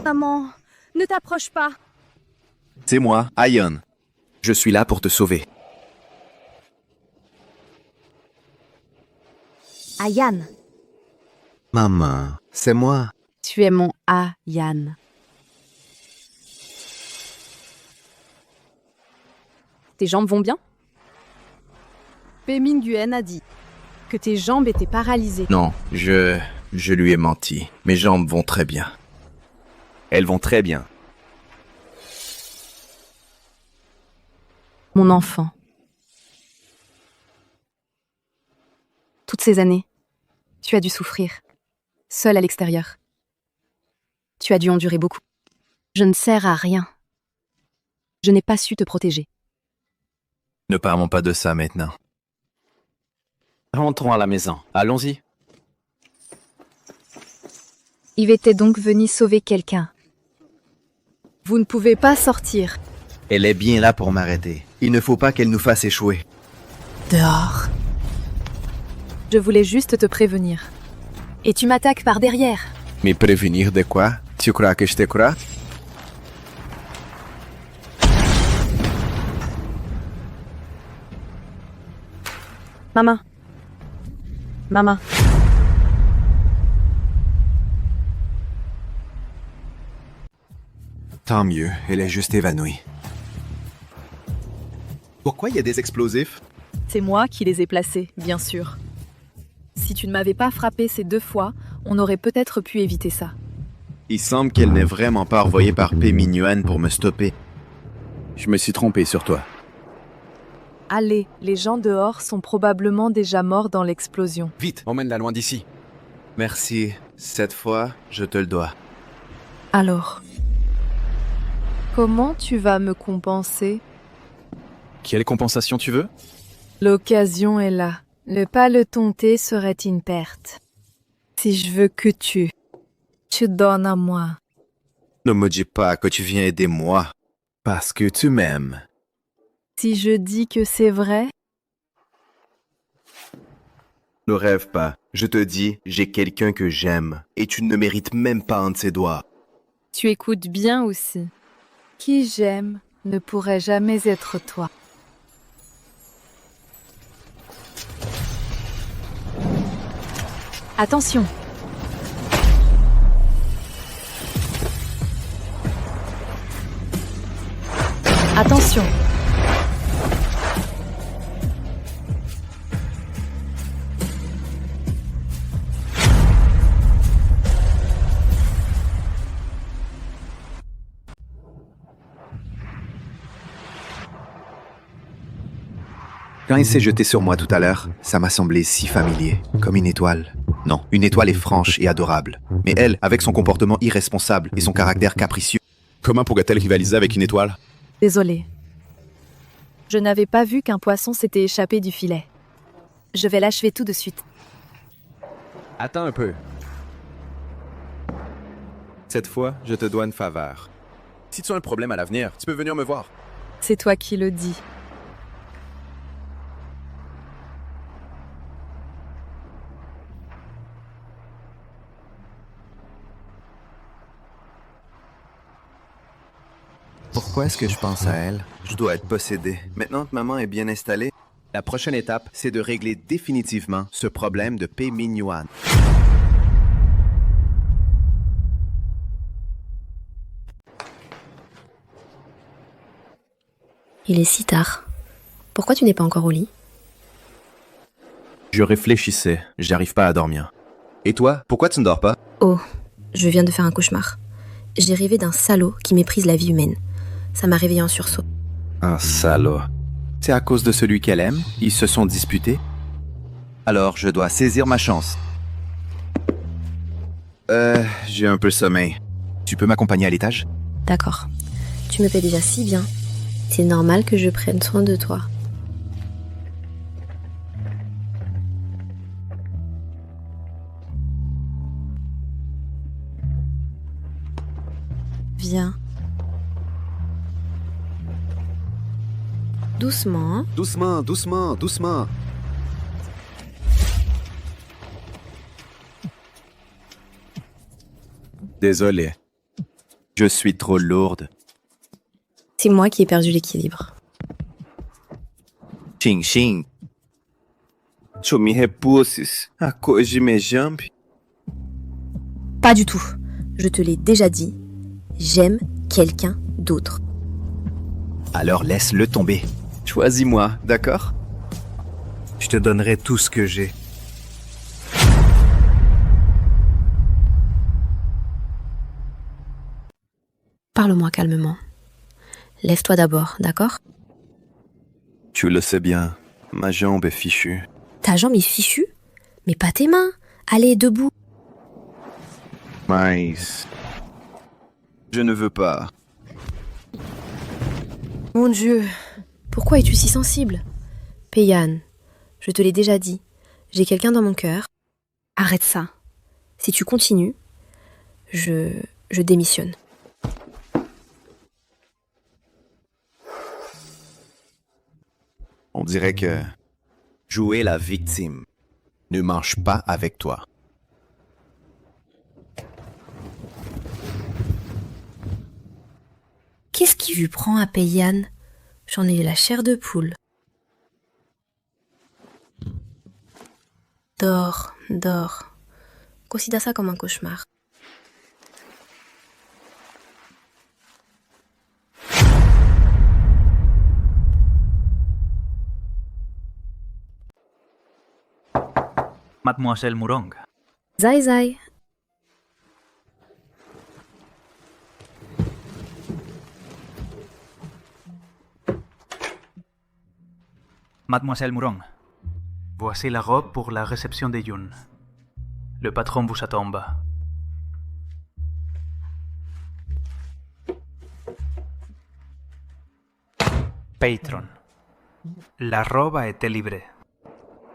Maman, ne t'approche pas. C'est moi, Ayan. Je suis là pour te sauver. Ayan, Maman, c'est moi. Tu es mon Ayan. Tes jambes vont bien? Pei Mingyuan a dit que tes jambes étaient paralysées. Non, je lui ai menti. Mes jambes vont très bien. Elles vont très bien. Mon enfant. Toutes ces années, tu as dû souffrir, seul à l'extérieur. Tu as dû endurer beaucoup. Je ne sers à rien. Je n'ai pas su te protéger. Ne parlons pas de ça maintenant. Rentrons à la maison. Allons-y. il était donc venu sauver quelqu'un. Vous ne pouvez pas sortir. Elle est bien là pour m'arrêter. Il ne faut pas qu'elle nous fasse échouer. Dehors. Je voulais juste te prévenir. Et tu m'attaques par derrière. Me prévenir de quoi? Tu crois que je te crois? Maman. Maman. Tant mieux, elle est juste évanouie. Pourquoi il y a des explosifs? C'est moi qui les ai placés, bien sûr. Si tu ne m'avais pas frappé ces 2 fois, on aurait peut-être pu éviter ça. Il semble qu'elle n'est vraiment pas envoyée par Pei Mingyuan pour me stopper. Je me suis trompé sur toi. Allez, les gens dehors sont probablement déjà morts dans l'explosion. Vite, emmène-la loin d'ici. Merci. Cette fois, je te le dois. Alors, comment tu vas me compenser? Quelle compensation tu veux? L'occasion est là. Ne pas le tenter serait une perte. Si je veux que tu donnes à moi. Ne me dis pas que tu viens aider moi. Parce que tu m'aimes. Si je dis que c'est vrai? Ne rêve pas. Je te dis, j'ai quelqu'un que j'aime. Et tu ne mérites même pas un de ses doigts. Tu écoutes bien aussi. Qui j'aime ne pourrait jamais être toi. Attention! Attention! Quand il s'est jeté sur moi tout à l'heure, ça m'a semblé si familier, comme une étoile. Non, une étoile est franche et adorable. Mais elle, avec son comportement irresponsable et son caractère capricieux... Comment pourrait-elle rivaliser avec une étoile? Désolée. Je n'avais pas vu qu'un poisson s'était échappé du filet. Je vais l'achever tout de suite. Attends un peu. Cette fois, je te dois une faveur. Si tu as un problème à l'avenir, tu peux venir me voir. C'est toi qui le dis. Pourquoi est-ce que je pense à elle? Je dois être possédé. Maintenant que maman est bien installée, la prochaine étape, c'est de régler définitivement ce problème de Pei Mingyuan. Il est si tard. Pourquoi tu n'es pas encore au lit? Je réfléchissais, j'arrive pas à dormir. Et toi, pourquoi tu ne dors pas? Oh, je viens de faire un cauchemar. J'ai rêvé d'un salaud qui méprise la vie humaine. Ça m'a réveillé en sursaut. Un salaud. C'est à cause de celui qu'elle aime? Ils se sont disputés? Alors, je dois saisir ma chance. J'ai un peu sommeil. Tu peux m'accompagner à l'étage? D'accord. Tu me paies déjà si bien. C'est normal que je prenne soin de toi. Viens. Doucement, hein? Doucement, doucement, doucement. Désolé. Je suis trop lourde. C'est moi qui ai perdu l'équilibre. Xing Xing. Tu me repousses à cause de mes jambes? Pas du tout. Je te l'ai déjà dit. J'aime quelqu'un d'autre. Alors laisse-le tomber. Choisis-moi, d'accord? Je te donnerai tout ce que j'ai. Parle-moi calmement. Lève-toi d'abord, d'accord? Tu le sais bien, ma jambe est fichue. Ta jambe est fichue? Mais pas tes mains. Allez, debout. Maïs. Je ne veux pas. Mon Dieu, pourquoi es-tu si sensible? Pei-Yan, je te l'ai déjà dit, j'ai quelqu'un dans mon cœur. Arrête ça. Si tu continues, je démissionne. On dirait que jouer la victime ne marche pas avec toi. Qu'est-ce qui lui prend à Pei-Yan? J'en ai eu la chair de poule. Dors, dors. Considère ça comme un cauchemar. Mademoiselle Murong. Zai Zai. Mademoiselle Murong, voici la robe pour la réception de Yun. Le patron vous attend en bas. Patron, la robe a été livrée.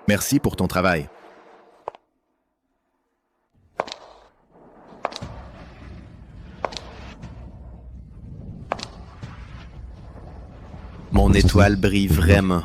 Merci pour ton travail. Mon étoile brille vraiment.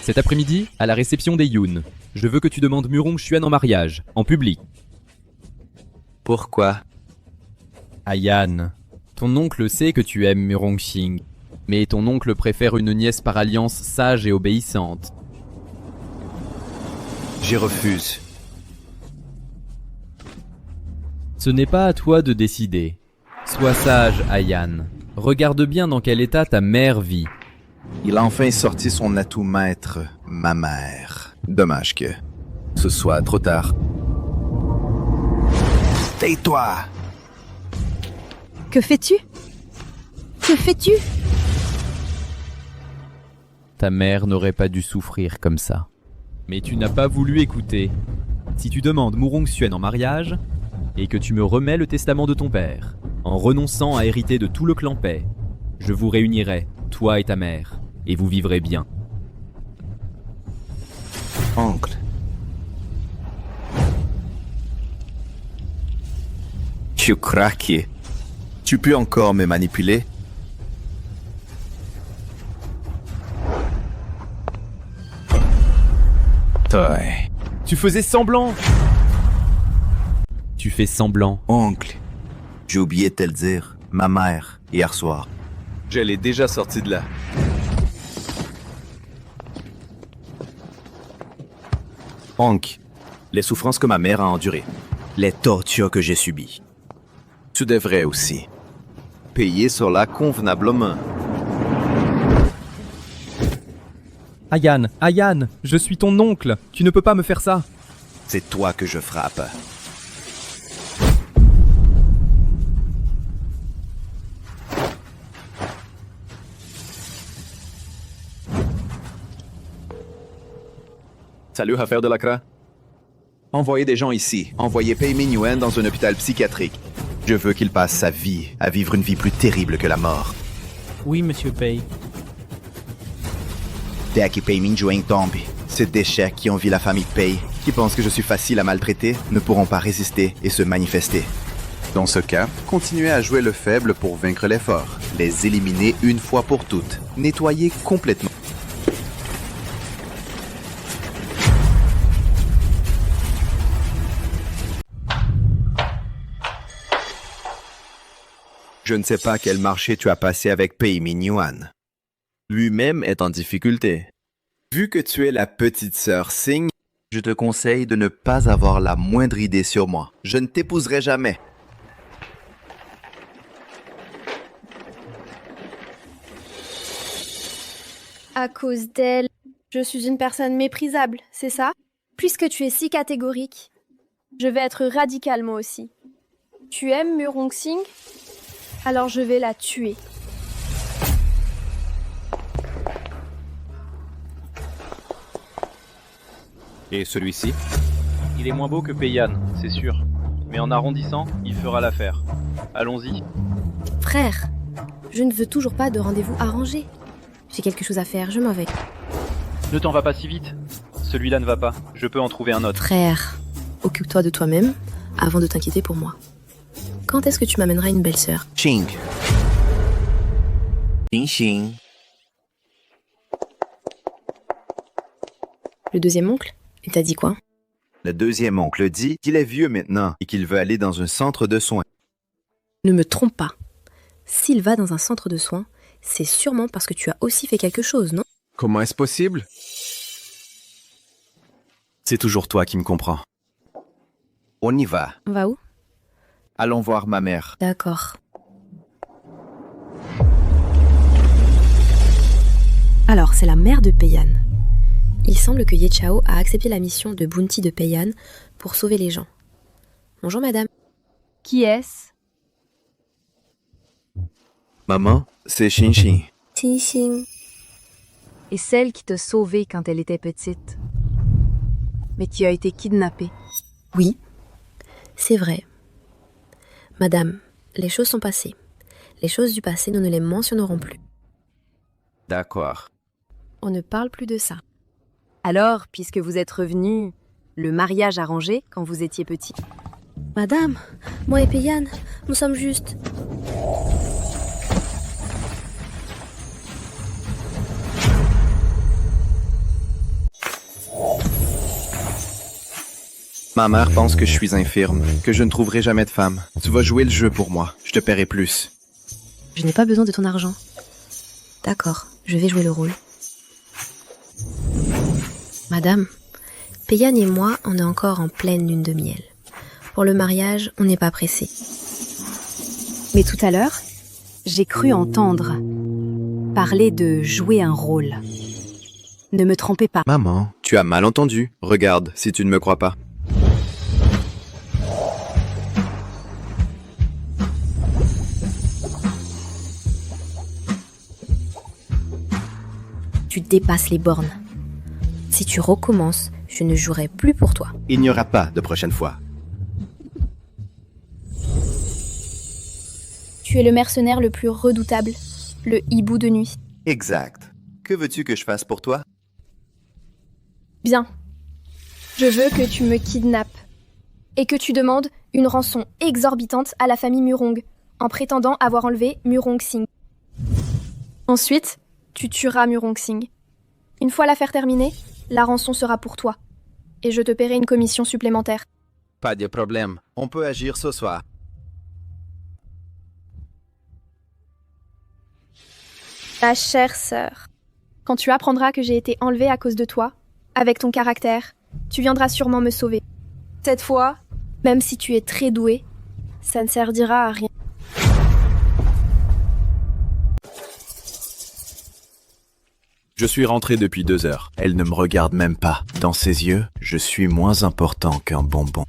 Cet après-midi, à la réception des Yun, je veux que tu demandes Murong Xuan en mariage, en public. Pourquoi? Ayan, ton oncle sait que tu aimes Murong Xing, mais ton oncle préfère une nièce par alliance sage et obéissante. J'y refuse. Ce n'est pas à toi de décider. Sois sage, Ayan. Regarde bien dans quel état ta mère vit. Il a enfin sorti son atout maître, ma mère. Dommage que ce soit trop tard. Tais-toi! Que fais-tu? Que fais-tu? Ta mère n'aurait pas dû souffrir comme ça. Mais tu n'as pas voulu écouter. Si tu demandes Murong Xuan en mariage, et que tu me remets le testament de ton père, en renonçant à hériter de tout le clan Pei, je vous réunirai, toi et ta mère, et vous vivrez bien. Oncle. Tu craqué. Tu peux encore me manipuler? Toi. Tu faisais semblant! Tu fais semblant. Oncle, j'ai oublié de te le dire. Ma mère, hier soir. Je l'ai déjà sorti de là. Oncle, les souffrances que ma mère a endurées, les tortures que j'ai subies. Tu devrais aussi payer cela convenablement. Ayan, Ayan, je suis ton oncle. Tu ne peux pas me faire ça. C'est toi que je frappe. Salut, affaire de l'Accra. Envoyez des gens ici. Envoyez Pei Mingyuan dans un hôpital psychiatrique. Je veux qu'il passe sa vie à vivre une vie plus terrible que la mort. Oui, monsieur Pei. Dès que Pei Mingyuan tombe, ces déchets qui envient la famille Pei, qui pensent que je suis facile à maltraiter, ne pourront pas résister et se manifester. Dans ce cas, continuez à jouer le faible pour vaincre les forts. Les éliminer une fois pour toutes. Nettoyer complètement. Je ne sais pas quel marché tu as passé avec Pei Mingyuan. Lui-même est en difficulté. Vu que tu es la petite sœur Xing, je te conseille de ne pas avoir la moindre idée sur moi. Je ne t'épouserai jamais. À cause d'elle, je suis une personne méprisable, c'est ça? Puisque tu es si catégorique, je vais être radicale moi aussi. Tu aimes Murong Xing? Alors je vais la tuer. Et celui-ci? Il est moins beau que Pei-Yan, c'est sûr. Mais en arrondissant, il fera l'affaire. Allons-y. Frère, je ne veux toujours pas de rendez-vous arrangé. J'ai quelque chose à faire, je m'en vais. Ne t'en va pas si vite. Celui-là ne va pas. Je peux en trouver un autre. Frère, occupe-toi de toi-même avant de t'inquiéter pour moi. Quand est-ce que tu m'amèneras une belle-sœur? Ching. Ching ching. Le deuxième oncle? Il t'a dit quoi? Le deuxième oncle dit qu'il est vieux maintenant et qu'il veut aller dans un centre de soins. Ne me trompe pas. S'il va dans un centre de soins, c'est sûrement parce que tu as aussi fait quelque chose, non? Comment est-ce possible? C'est toujours toi qui me comprends. On y va. On va où? Allons voir ma mère. D'accord. Alors, c'est la mère de Peiyan. Il semble que Ye Chao a accepté la mission de bounty de Peiyan pour sauver les gens. Bonjour madame. Qui est-ce? Maman, c'est Xinxin. Xinxin. Et celle qui t'a sauvée quand elle était petite. Mais tu as été kidnappée. Oui, c'est vrai. Madame, les choses sont passées. Les choses du passé, nous ne les mentionnerons plus. D'accord. On ne parle plus de ça. Alors, puisque vous êtes revenus, le mariage arrangé quand vous étiez petit. Madame, moi et Peiyan, nous sommes justes. Ma mère pense que je suis infirme, que je ne trouverai jamais de femme. Tu vas jouer le jeu pour moi, je te paierai plus. Je n'ai pas besoin de ton argent. D'accord, je vais jouer le rôle. Madame, Peiyan et moi, on est encore en pleine lune de miel. Pour le mariage, on n'est pas pressé. Mais tout à l'heure, j'ai cru entendre parler de jouer un rôle. Ne me trompez pas. Maman, tu as mal entendu. Regarde, si tu ne me crois pas. Tu dépasses les bornes. Si tu recommences, je ne jouerai plus pour toi. Il n'y aura pas de prochaine fois. Tu es le mercenaire le plus redoutable, le hibou de nuit. Exact. Que veux-tu que je fasse pour toi? Bien. Je veux que tu me kidnappes et que tu demandes une rançon exorbitante à la famille Murong, en prétendant avoir enlevé Murong Singh. Ensuite, tu tueras Murong Singh. Une fois l'affaire terminée, la rançon sera pour toi. Et je te paierai une commission supplémentaire. Pas de problème. On peut agir ce soir. Ma chère sœur, quand tu apprendras que j'ai été enlevée à cause de toi, avec ton caractère, tu viendras sûrement me sauver. Cette fois, même si tu es très douée, ça ne servira à rien. Je suis rentré depuis 2 heures. Elle ne me regarde même pas. Dans ses yeux, je suis moins important qu'un bonbon.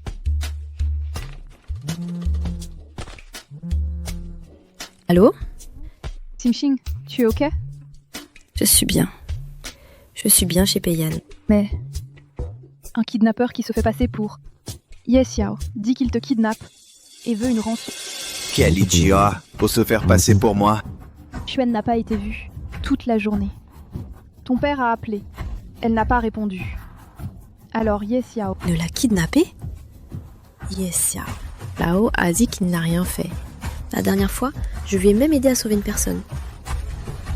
Allô? Xinxin, tu es ok? Je suis bien. Je suis bien chez Peiyan. Mais un kidnappeur qui se fait passer pour Ye Xiao dit qu'il te kidnappe et veut une rançon. Quel idiot! Pour se faire passer pour moi. Xuan n'a pas été vue toute la journée. Ton père a appelé. Elle n'a pas répondu. Alors Ye Xiao... Ne l'a kidnappé? Ye Xiao. Lao a dit qu'il n'a rien fait. La dernière fois, je lui ai même aidé à sauver une personne.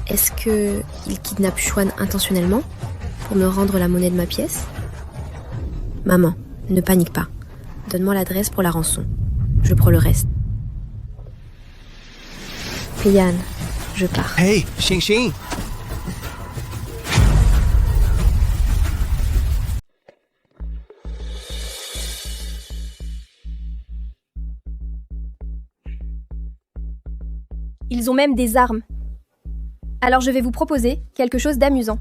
Est-ce que il kidnappe Xuan intentionnellement pour me rendre la monnaie de ma pièce? Maman, ne panique pas. Donne-moi l'adresse pour la rançon. Je prends le reste. Peiyan, je pars. Hey, Xinxin! Ils ont même des armes. Alors je vais vous proposer quelque chose d'amusant.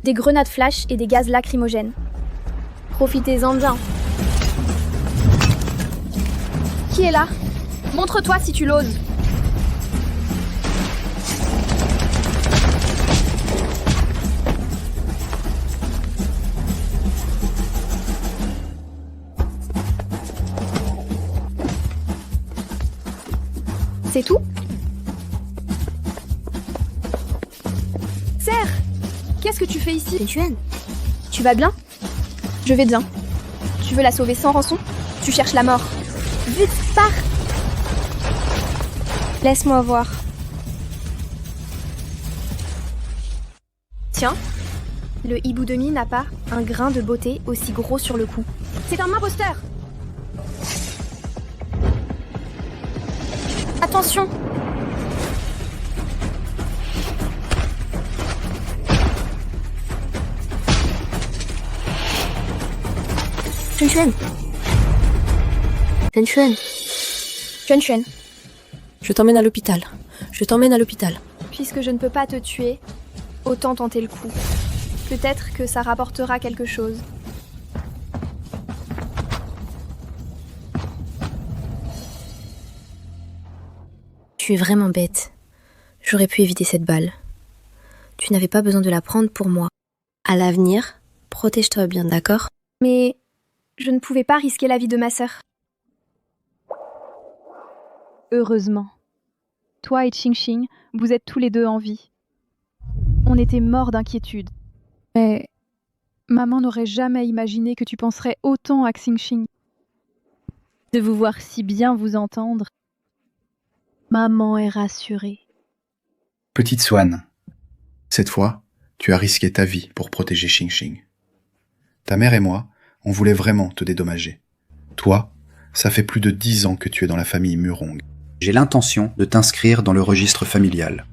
Des grenades flash et des gaz lacrymogènes. Profitez-en bien. Qui est là? Montre-toi si tu l'oses. C'est tout? que tu fais ici? Yuan, Tu vas bien? Je vais bien. Tu veux la sauver sans rançon? Tu cherches la mort. Vite, pars! Laisse-moi voir. Tiens, le hibou de mie n'a pas un grain de beauté aussi gros sur le cou. C'est un imposteur! Attention! Chuan. Chuan, Je t'emmène à l'hôpital. puisque je ne peux pas te tuer, autant tenter le coup. Peut-être que ça rapportera quelque chose. Tu es vraiment bête. J'aurais pu éviter cette balle. Tu n'avais pas besoin de la prendre pour moi. À l'avenir, protège-toi bien, d'accord? Mais je ne pouvais pas risquer la vie de ma sœur. Heureusement. Toi et Xingxing, vous êtes tous les deux en vie. On était morts d'inquiétude. Mais maman n'aurait jamais imaginé que tu penserais autant à Xingxing. De vous voir si bien vous entendre, maman est rassurée. Petite Swan, cette fois, tu as risqué ta vie pour protéger Xingxing. Ta mère et moi, on voulait vraiment te dédommager. Toi, ça fait plus de 10 ans que tu es dans la famille Murong. J'ai l'intention de t'inscrire dans le registre familial.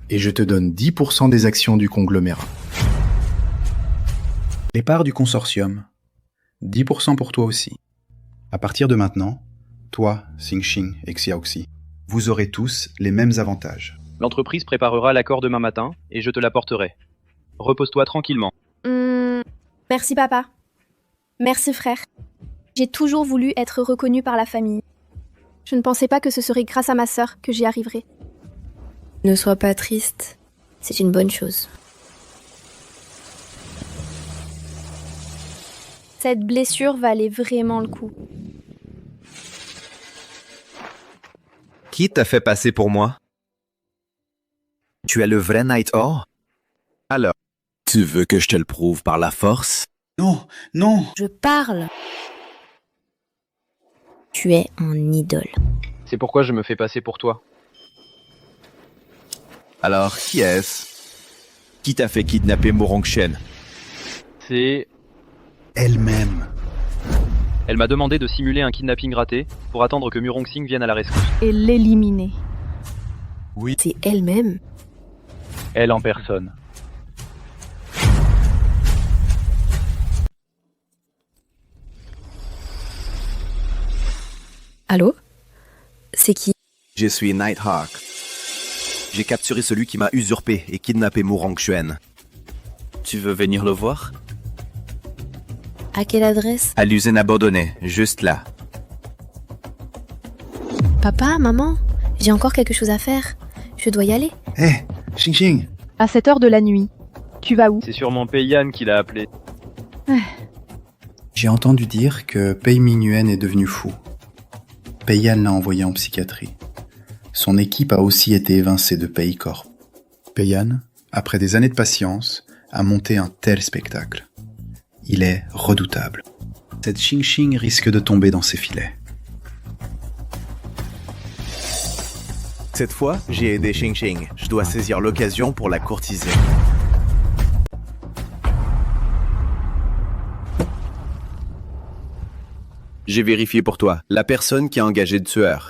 Et je te donne 10% des actions du conglomérat. Les parts du consortium, 10% pour toi aussi. À partir de maintenant, toi, Xingxing et Xiaoxi, vous aurez tous les mêmes avantages. L'entreprise préparera l'accord demain matin et je te l'apporterai. Repose-toi tranquillement. Merci papa. Merci frère. J'ai toujours voulu être reconnue par la famille. Je ne pensais pas que ce serait grâce à ma sœur que j'y arriverais. Ne sois pas triste, c'est une bonne chose. Cette blessure valait vraiment le coup. Qui t'a fait passer pour moi? Tu es le vrai Night Or? Alors, tu veux que je te le prouve par la force? Non, non! Je parle. Tu es mon idole. C'est pourquoi je me fais passer pour toi. Alors, qui est-ce? Qui t'a fait kidnapper Murong-Shen? C'est... Elle-même. Elle m'a demandé de simuler un kidnapping raté pour attendre que Murong-Sing vienne à la rescousse. Et l'éliminer. Oui. C'est elle-même. Elle en personne. Allô? C'est qui? Je suis Nighthawk. J'ai capturé celui qui m'a usurpé et kidnappé Murong-Shen. Tu veux venir le voir? À quelle adresse? À l'usine abandonnée, juste là. Papa, maman, j'ai encore quelque chose à faire. Je dois y aller. Hé, Xingxing! À cette heure de la nuit, tu vas où? C'est sûrement Peiyan qui l'a appelé. J'ai entendu dire que Pei Mingyuan est devenu fou. Peiyan l'a envoyé en psychiatrie. Son équipe a aussi été évincée de Pei Corp. Peiyan, après des années de patience, a monté un tel spectacle. Il est redoutable. Cette Xingxing risque de tomber dans ses filets. Cette fois, j'ai aidé Xingxing. Je dois saisir l'occasion pour la courtiser. J'ai vérifié pour toi la personne qui a engagé le tueur.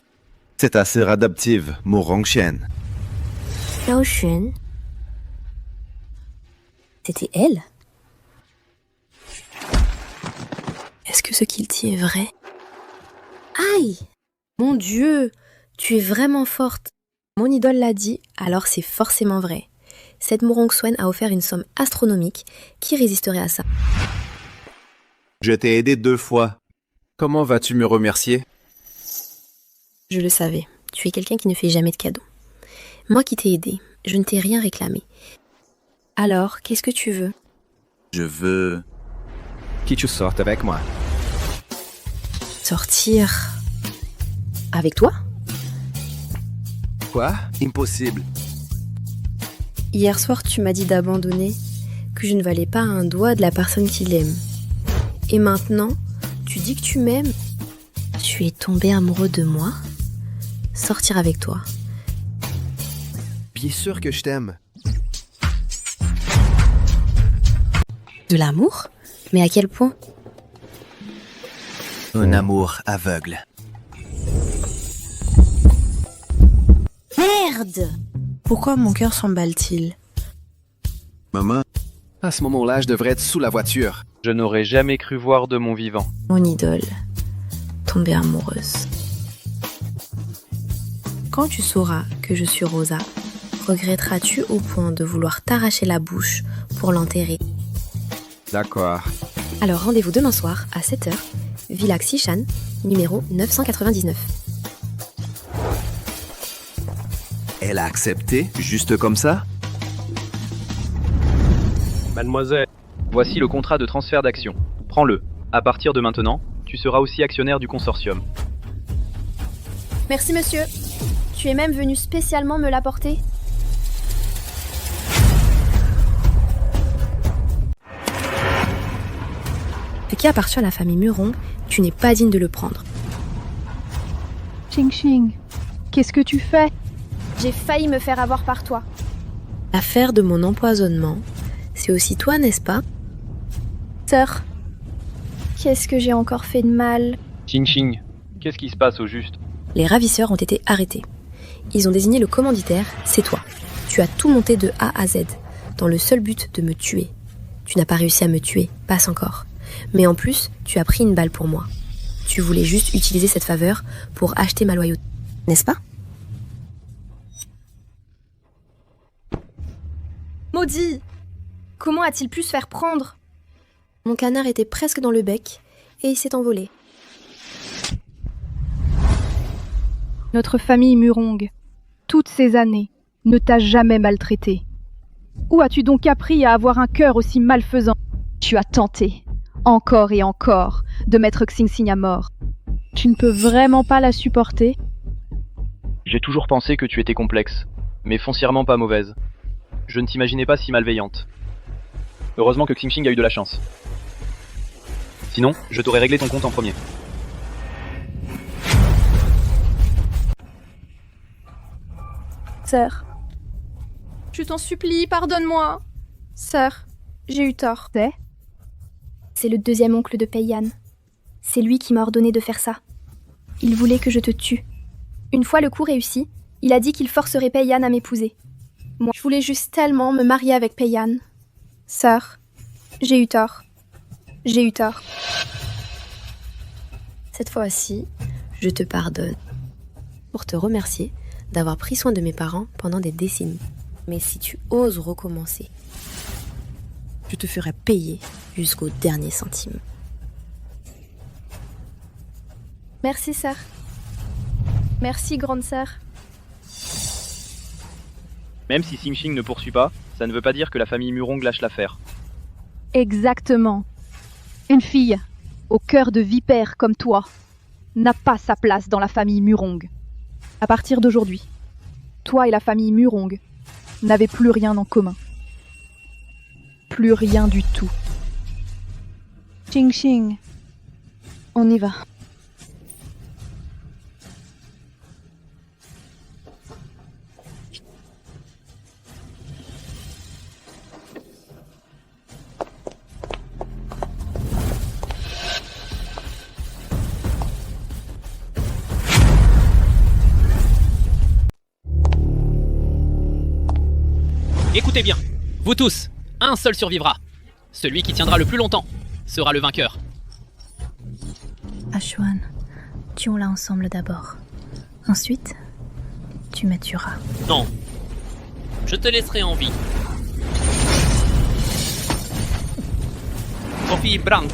C'est assez adaptive, Murong-Shen. Xiaoxuan. C'était elle? Est-ce que ce qu'il dit est vrai? Aïe! Mon Dieu! Tu es vraiment forte. Mon idole l'a dit, alors c'est forcément vrai. Cette Murong-Swen a offert une somme astronomique. Qui résisterait à ça? Je t'ai aidé 2 fois. Comment vas-tu me remercier? Je le savais. Tu es quelqu'un qui ne fait jamais de cadeaux. Moi qui t'ai aidé, je ne t'ai rien réclamé. Alors, qu'est-ce que tu veux? Je veux... que tu sortes avec moi. Sortir... avec toi? Quoi? Impossible. Hier soir, tu m'as dit d'abandonner. que je ne valais pas un doigt de la personne qui l'aime. Et maintenant, tu dis que tu m'aimes. Tu es tombé amoureux de moi? Sortir avec toi. Bien sûr que je t'aime. De l'amour? Mais à quel point? Un amour aveugle. Merde! Pourquoi mon cœur s'emballe-t-il? Maman, à ce moment-là, je devrais être sous la voiture. Je n'aurais jamais cru voir de mon vivant. Mon idole, tombée amoureuse. Quand tu sauras que je suis Rosa, regretteras-tu au point de vouloir t'arracher la bouche pour l'enterrer? D'accord. Alors rendez-vous demain soir à 7h, Villa Xishan, numéro 999. Elle a accepté, juste comme ça? Mademoiselle. Voici le contrat de transfert d'action. Prends-le. À partir de maintenant, tu seras aussi actionnaire du consortium. Merci monsieur. Tu es même venu spécialement me l'apporter. Ce qui appartient à la famille Murong, tu n'es pas digne de le prendre. Xing, qu'est-ce que tu fais? J'ai failli me faire avoir par toi. L'affaire de mon empoisonnement, c'est aussi toi, n'est-ce pas? Sœur, qu'est-ce que j'ai encore fait de mal? Xing, qu'est-ce qui se passe au juste? Les ravisseurs ont été arrêtés. Ils ont désigné le commanditaire, c'est toi. Tu as tout monté de A à Z, dans le seul but de me tuer. Tu n'as pas réussi à me tuer, passe encore. Mais en plus, tu as pris une balle pour moi. Tu voulais juste utiliser cette faveur pour acheter ma loyauté, n'est-ce pas? Maudit! Comment a-t-il pu se faire prendre? Mon canard était presque dans le bec et il s'est envolé. Notre famille Murong, toutes ces années, ne t'a jamais maltraité. Où as-tu donc appris à avoir un cœur aussi malfaisant? Tu as tenté, encore et encore, de mettre Xing à mort. Tu ne peux vraiment pas la supporter? J'ai toujours pensé que tu étais complexe, mais foncièrement pas mauvaise. Je ne t'imaginais pas si malveillante. Heureusement que Xing a eu de la chance. Sinon, je t'aurais réglé ton compte en premier. Sœur, je t'en supplie, pardonne-moi. Sœur, j'ai eu tort. C'est le deuxième oncle de Pei Yan. C'est lui qui m'a ordonné de faire ça. Il voulait que je te tue. Une fois le coup réussi, il a dit qu'il forcerait Pei Yan à m'épouser. Moi, je voulais juste tellement me marier avec Pei Yan. Sœur, j'ai eu tort. J'ai eu tort. Cette fois-ci, je te pardonne. Pour te remercier d'avoir pris soin de mes parents pendant des décennies. Mais si tu oses recommencer, je te ferai payer jusqu'au dernier centime. Merci, sœur. Merci, grande sœur. Même si Xing ne poursuit pas, ça ne veut pas dire que la famille Murong lâche l'affaire. Exactement. Une fille, au cœur de vipère comme toi, n'a pas sa place dans la famille Murong. À partir d'aujourd'hui, toi et la famille Murong n'avez plus rien en commun. Plus rien du tout. Xing, on y va. Écoutez bien, vous tous, un seul survivra. Celui qui tiendra le plus longtemps sera le vainqueur. Ashwan, tuons-la ensemble d'abord. Ensuite, tu me tueras. Non, je te laisserai en vie. Sophie Blanc.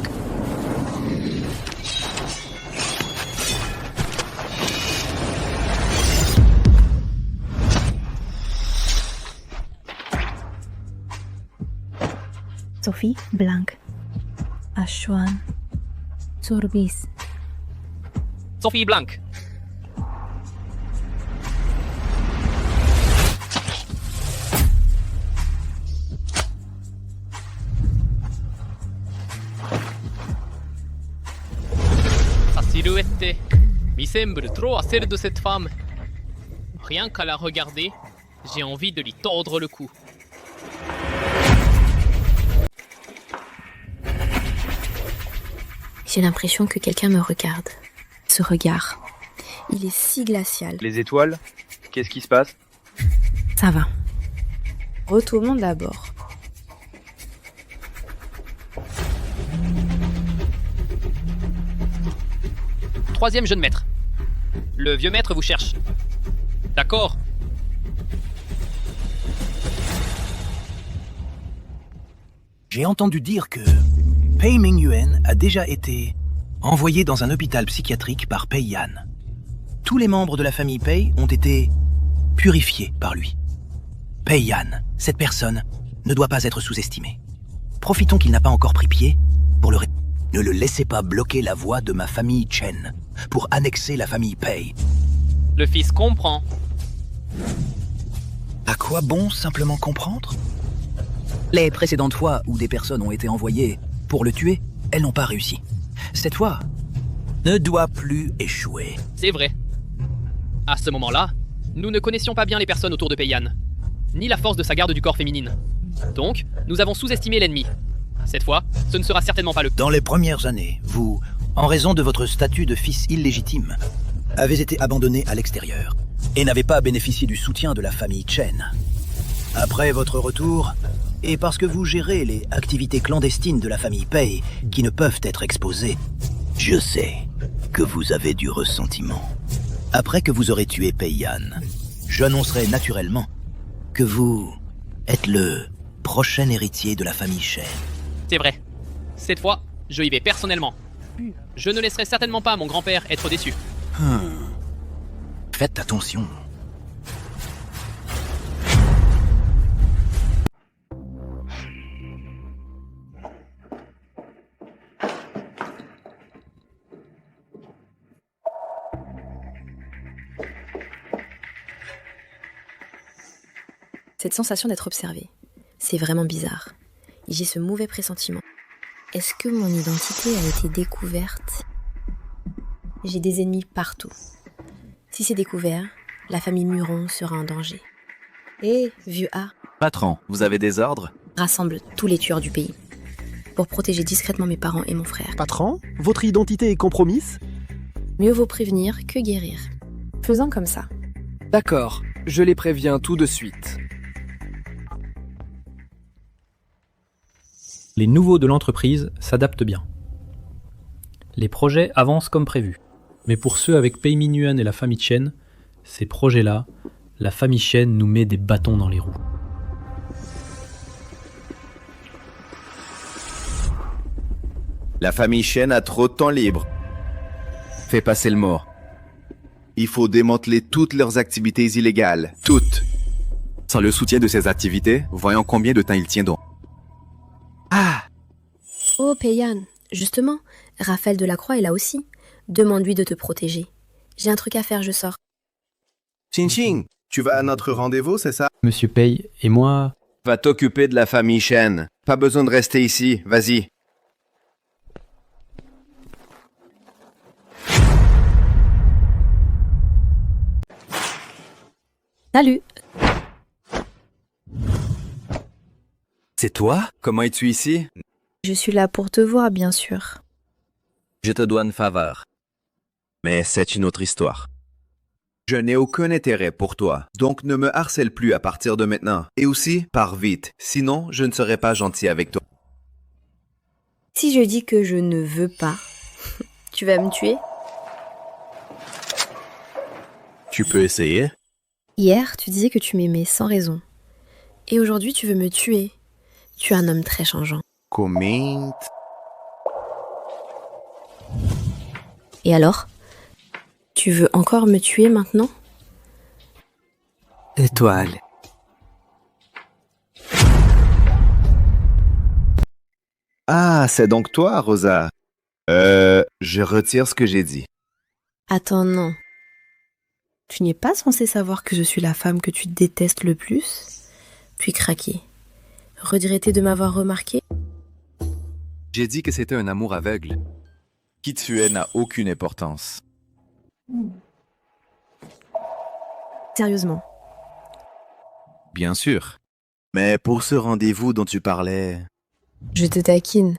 Sophie Blanc. Ashwan. Turbis. Sophie Blanc. semble trop à celle de cette femme. Rien qu'à la regarder, j'ai envie de lui tordre le cou. J'ai l'impression que quelqu'un me regarde. Ce regard, il est si glacial. Les étoiles? Qu'est-ce qui se passe? Ça va. Retournons d'abord. Troisième jeune maître. Le vieux maître vous cherche. D'accord. J'ai entendu dire que Pei Mingyuan a déjà été envoyé dans un hôpital psychiatrique par Pei Yan. Tous les membres de la famille Pei ont été purifiés par lui. Pei Yan, cette personne, ne doit pas être sous-estimée. Profitons qu'il n'a pas encore pris pied pour le... Ne le laissez pas bloquer la voie de ma famille Chen pour annexer la famille Pei. Le fils comprend. À quoi bon simplement comprendre? Les précédentes fois où des personnes ont été envoyées pour le tuer, elles n'ont pas réussi. Cette fois ne doit plus échouer. C'est vrai. À ce moment-là, nous ne connaissions pas bien les personnes autour de Pei Yan, ni la force de sa garde du corps féminine. Donc, nous avons sous-estimé l'ennemi. Cette fois, ce ne sera certainement pas le cas. Dans les premières années, vous, en raison de votre statut de fils illégitime, avez été abandonné à l'extérieur et n'avez pas bénéficié du soutien de la famille Chen. Après votre retour, et parce que vous gérez les activités clandestines de la famille Pei qui ne peuvent être exposées, je sais que vous avez du ressentiment. Après que vous aurez tué Pei Yan, j'annoncerai naturellement que vous êtes le prochain héritier de la famille Chen. C'est vrai. Cette fois, je y vais personnellement. Je ne laisserai certainement pas mon grand-père être déçu. Faites attention. Cette sensation d'être observée, c'est vraiment bizarre. J'ai ce mauvais pressentiment. Est-ce que mon identité a été découverte? J'ai des ennemis partout. Si c'est découvert, la famille Muron sera en danger. Hé, vieux A, Patron, vous avez des ordres? rassemble tous les tueurs du pays. Pour protéger discrètement mes parents et mon frère. Patron, votre identité est compromise? Mieux vaut prévenir que guérir. Faisons comme ça. D'accord, je les préviens tout de suite. Les nouveaux de l'entreprise s'adaptent bien. Les projets avancent comme prévu. Mais pour ceux avec Pei Mingyuan et la famille Chen, ces projets-là, la famille Chen nous met des bâtons dans les roues. La famille Chen a trop de temps libre. Fais passer le mot. Il faut démanteler toutes leurs activités illégales. Toutes. Sans le soutien de ces activités, voyons combien de temps ils tiendront. Oh, Pei Yan, justement, Raphaël Delacroix est là aussi. Demande-lui de te protéger. J'ai un truc à faire, je sors. Xing, tu vas à notre rendez-vous, c'est ça? Monsieur Pei et moi... Va t'occuper de la famille Chen. Pas besoin de rester ici, vas-y. Salut. C'est toi? Comment es-tu ici? Je suis là pour te voir, bien sûr. Je te dois une faveur. Mais c'est une autre histoire. Je n'ai aucun intérêt pour toi, donc ne me harcèle plus à partir de maintenant. Et aussi, pars vite, sinon je ne serai pas gentil avec toi. Si je dis que je ne veux pas, tu vas me tuer? Tu peux essayer? Hier, tu disais que tu m'aimais sans raison. Et aujourd'hui, tu veux me tuer. Tu es un homme très changeant. Comment? Et alors? Tu veux encore me tuer maintenant? Étoile. Ah, c'est donc toi, Rosa. Je retire ce que j'ai dit. Attends, non. Tu n'es pas censé savoir que je suis la femme que tu détestes le plus? Puis craquer. Regretter de m'avoir remarqué? J'ai dit que c'était un amour aveugle. Qui tu es n'a aucune importance. Sérieusement. Bien sûr. Mais pour ce rendez-vous dont tu parlais... Je te taquine.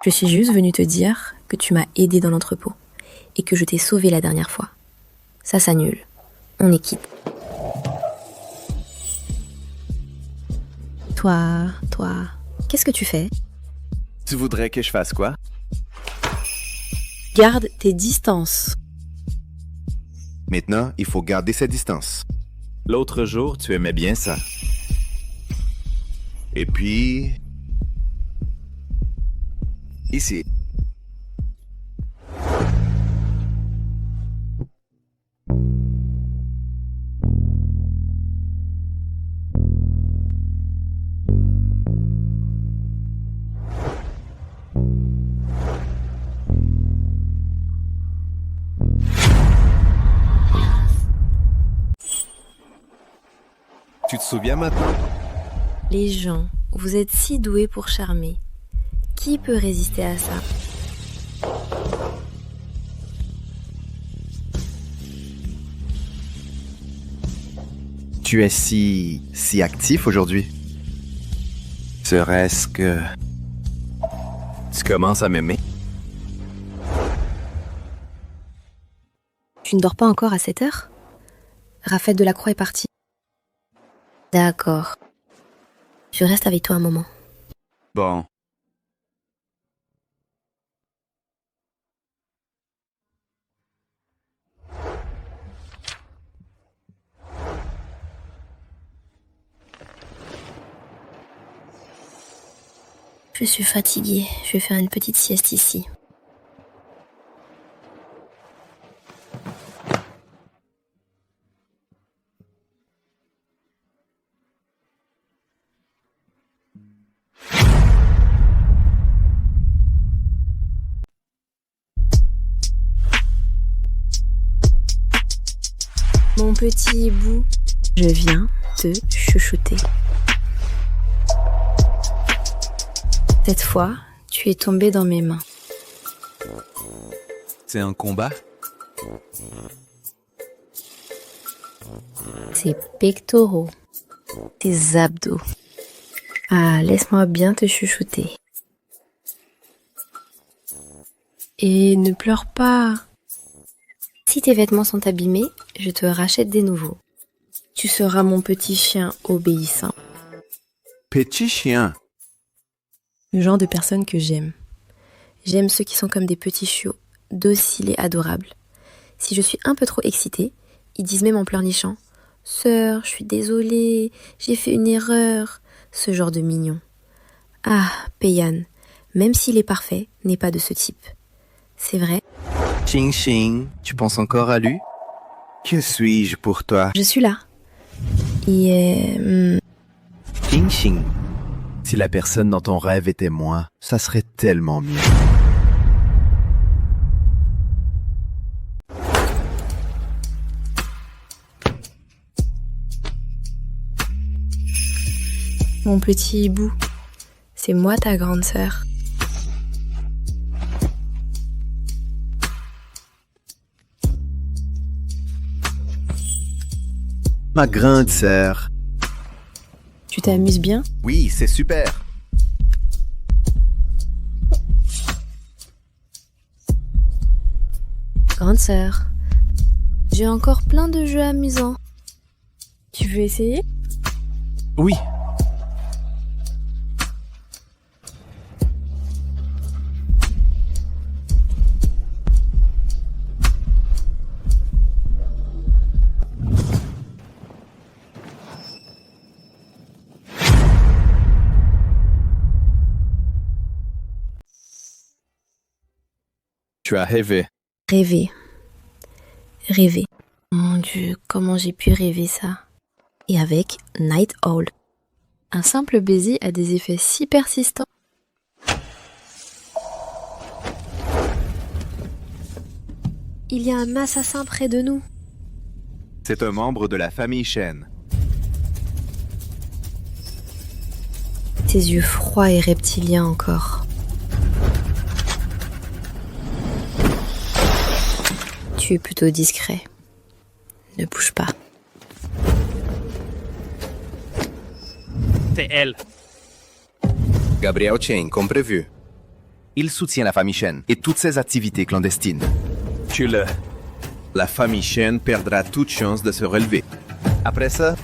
Je suis juste venue te dire que tu m'as aidé dans l'entrepôt et que je t'ai sauvé la dernière fois. Ça s'annule. On est quitte. Toi, qu'est-ce que tu fais? Tu voudrais que je fasse quoi? Garde tes distances. Maintenant, il faut garder cette distance. L'autre jour, tu aimais bien ça. Et puis... Ici. Tu te souviens maintenant? Les gens, vous êtes si doués pour charmer. Qui peut résister à ça? Tu es si actif aujourd'hui. Serait-ce que... Tu commences à m'aimer? Tu ne dors pas encore à 7 heures? Raphaël Delacroix est parti. D'accord. Je reste avec toi un moment. Bon. Je suis fatiguée. Je vais faire une petite sieste ici. Mon petit hibou, je viens te chouchouter. Cette fois, tu es tombé dans mes mains. C'est un combat? Tes pectoraux, tes abdos. Ah, laisse-moi bien te chouchouter. Et ne pleure pas. Si tes vêtements sont abîmés, je te rachète des nouveaux. Tu seras mon petit chien obéissant. Petit chien? Le genre de personne que j'aime. J'aime ceux qui sont comme des petits chiots, dociles et adorables. Si je suis un peu trop excitée, ils disent même en pleurnichant « Sœur, je suis désolée, j'ai fait une erreur », ce genre de mignon. Ah, Pei-Yan, même s'il est parfait, n'est pas de ce type. C'est vrai. Xing Xing, tu penses encore à lui? Que suis-je pour toi? Je suis là. Et Xing Xing, si la personne dans ton rêve était moi, ça serait tellement mieux. Mon petit hibou, c'est moi ta grande sœur. Ma grande sœur. Tu t'amuses bien? Oui, c'est super. Grande sœur, j'ai encore plein de jeux amusants. Tu veux essayer? Oui. Tu as rêvé. Rêver. Rêver. Mon Dieu, comment j'ai pu rêver ça? Et avec Night Owl. Un simple baiser a des effets si persistants. Il y a un assassin près de nous. C'est un membre de la famille Chen. Tes yeux froids et reptiliens encore. Tu es plutôt discret. Ne bouge pas. C'est elle. Gabriel Chen, comme prévu. Il soutient la famille Chen et toutes ses activités clandestines. Tue-le. La famille Chen perdra toute chance de se relever. Après ça,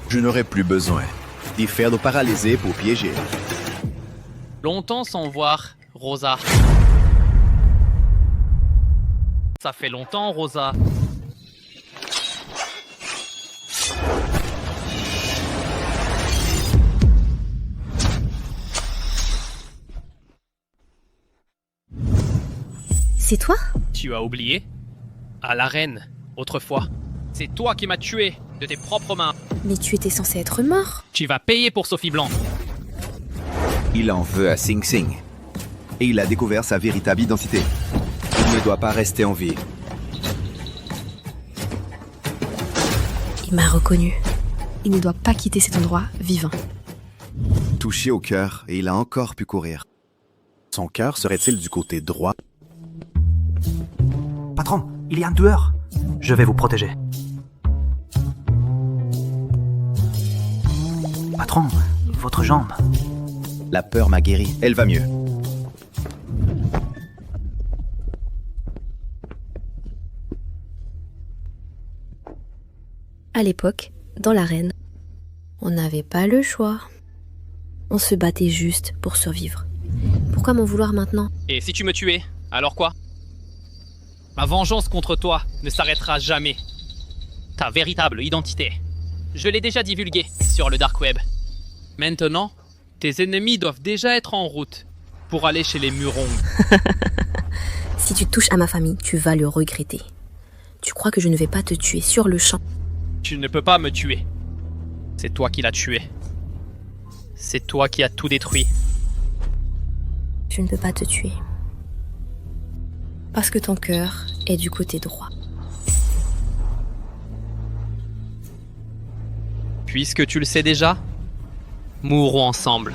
Je n'aurai plus besoin. d'y faire nous paralyser pour piéger. Longtemps sans voir Rosa. Ça fait longtemps, Rosa. C'est toi? Tu as oublié? À l'arène, autrefois. C'est toi qui m'as tué, de tes propres mains. Mais tu étais censé être mort. Tu vas payer pour Sophie Blanc. Il en veut à Sing Sing. Et il a découvert sa véritable identité. Il ne doit pas rester en vie. Il m'a reconnu. Il ne doit pas quitter cet endroit vivant. Touché au cœur, et il a encore pu courir. Son cœur serait-il du côté droit? Patron, il y a un tueur. Je vais vous protéger. Patron, votre jambe. La peur m'a guéri. Elle va mieux. À l'époque, dans l'arène, on n'avait pas le choix. On se battait juste pour survivre. Pourquoi m'en vouloir maintenant? Et si tu me tuais, alors quoi? Ma vengeance contre toi ne s'arrêtera jamais. Ta véritable identité. Je l'ai déjà divulguée sur le dark web. Maintenant, tes ennemis doivent déjà être en route pour aller chez les Murong. Si tu touches à ma famille, tu vas le regretter. Tu crois que je ne vais pas te tuer sur le champ? Tu ne peux pas me tuer. C'est toi qui l'as tué. C'est toi qui as tout détruit. Je ne peux pas te tuer. Parce que ton cœur est du côté droit. Puisque tu le sais déjà, mourons ensemble.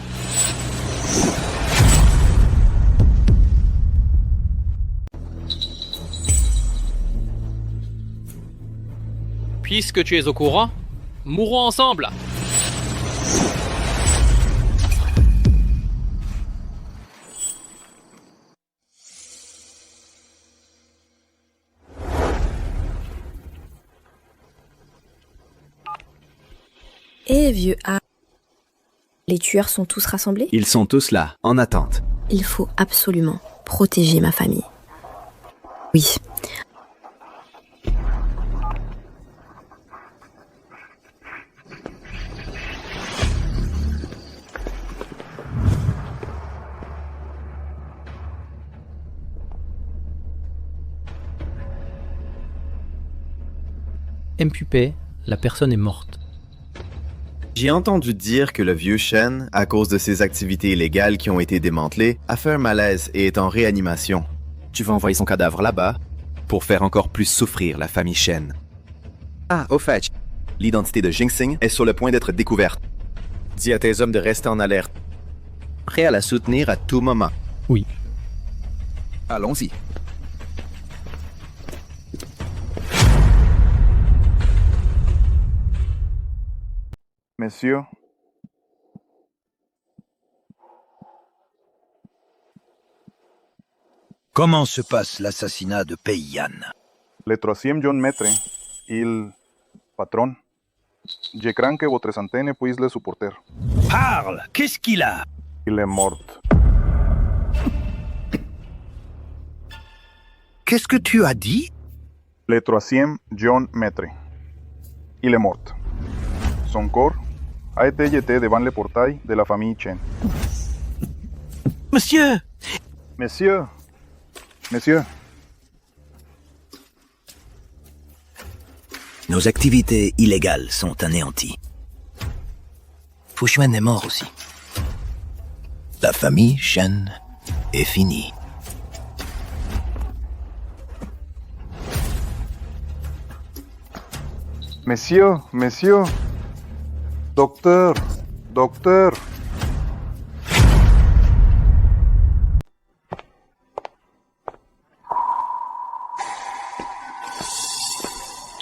Puisque tu es au courant, mourons ensemble. Eh vieux A. Les tueurs sont tous rassemblés? Ils sont tous là, en attente. Il faut absolument protéger ma famille. Oui. Impupé, la personne est morte. J'ai entendu dire que le vieux Shen, à cause de ses activités illégales qui ont été démantelées, a fait un malaise et est en réanimation. Tu vas envoyer son cadavre là-bas pour faire encore plus souffrir la famille Shen. Ah, au fait, l'identité de Jing-Sing est sur le point d'être découverte. Dis à tes hommes de rester en alerte, prêts à la soutenir à tout moment. Oui. Allons-y. Monsieur, Comment se passe l'assassinat de Pei Yan? le troisième John Maître, il patron. Je crains que votre santé ne puisse le supporter. Parle! Qu'est-ce qu'il a? Il est mort. Qu'est-ce que tu as dit? Le troisième John Maître. Il est mort. Son corps a été jeté devant le portail de la famille Chen. Monsieur! Monsieur! Monsieur! Nos activités illégales sont anéanties. Fu Xuan est mort aussi. La famille Shen est finie. Monsieur! Monsieur! Docteur! Docteur!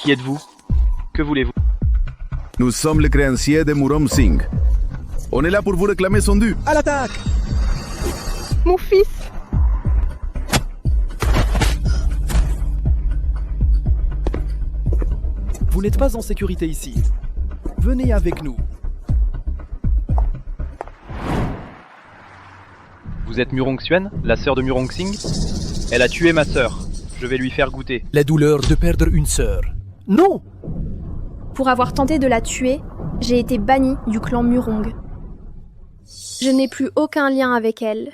Qui êtes-vous? Que voulez-vous? Nous sommes les créanciers de Murong Singh. On est là pour vous réclamer son dû. À l'attaque! Mon fils! Vous n'êtes pas en sécurité ici. Venez avec nous. Vous êtes Murong Xuan, la sœur de Murong Singh? Elle a tué ma sœur. Je vais lui faire goûter. La douleur de perdre une sœur. Non! Pour avoir tenté de la tuer, j'ai été bannie du clan Murong. Je n'ai plus aucun lien avec elle.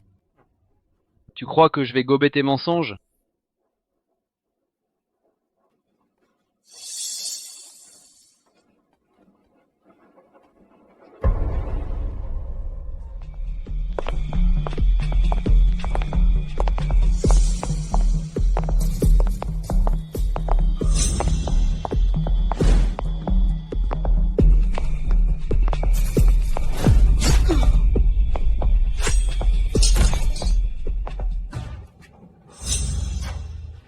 Tu crois que je vais gober tes mensonges?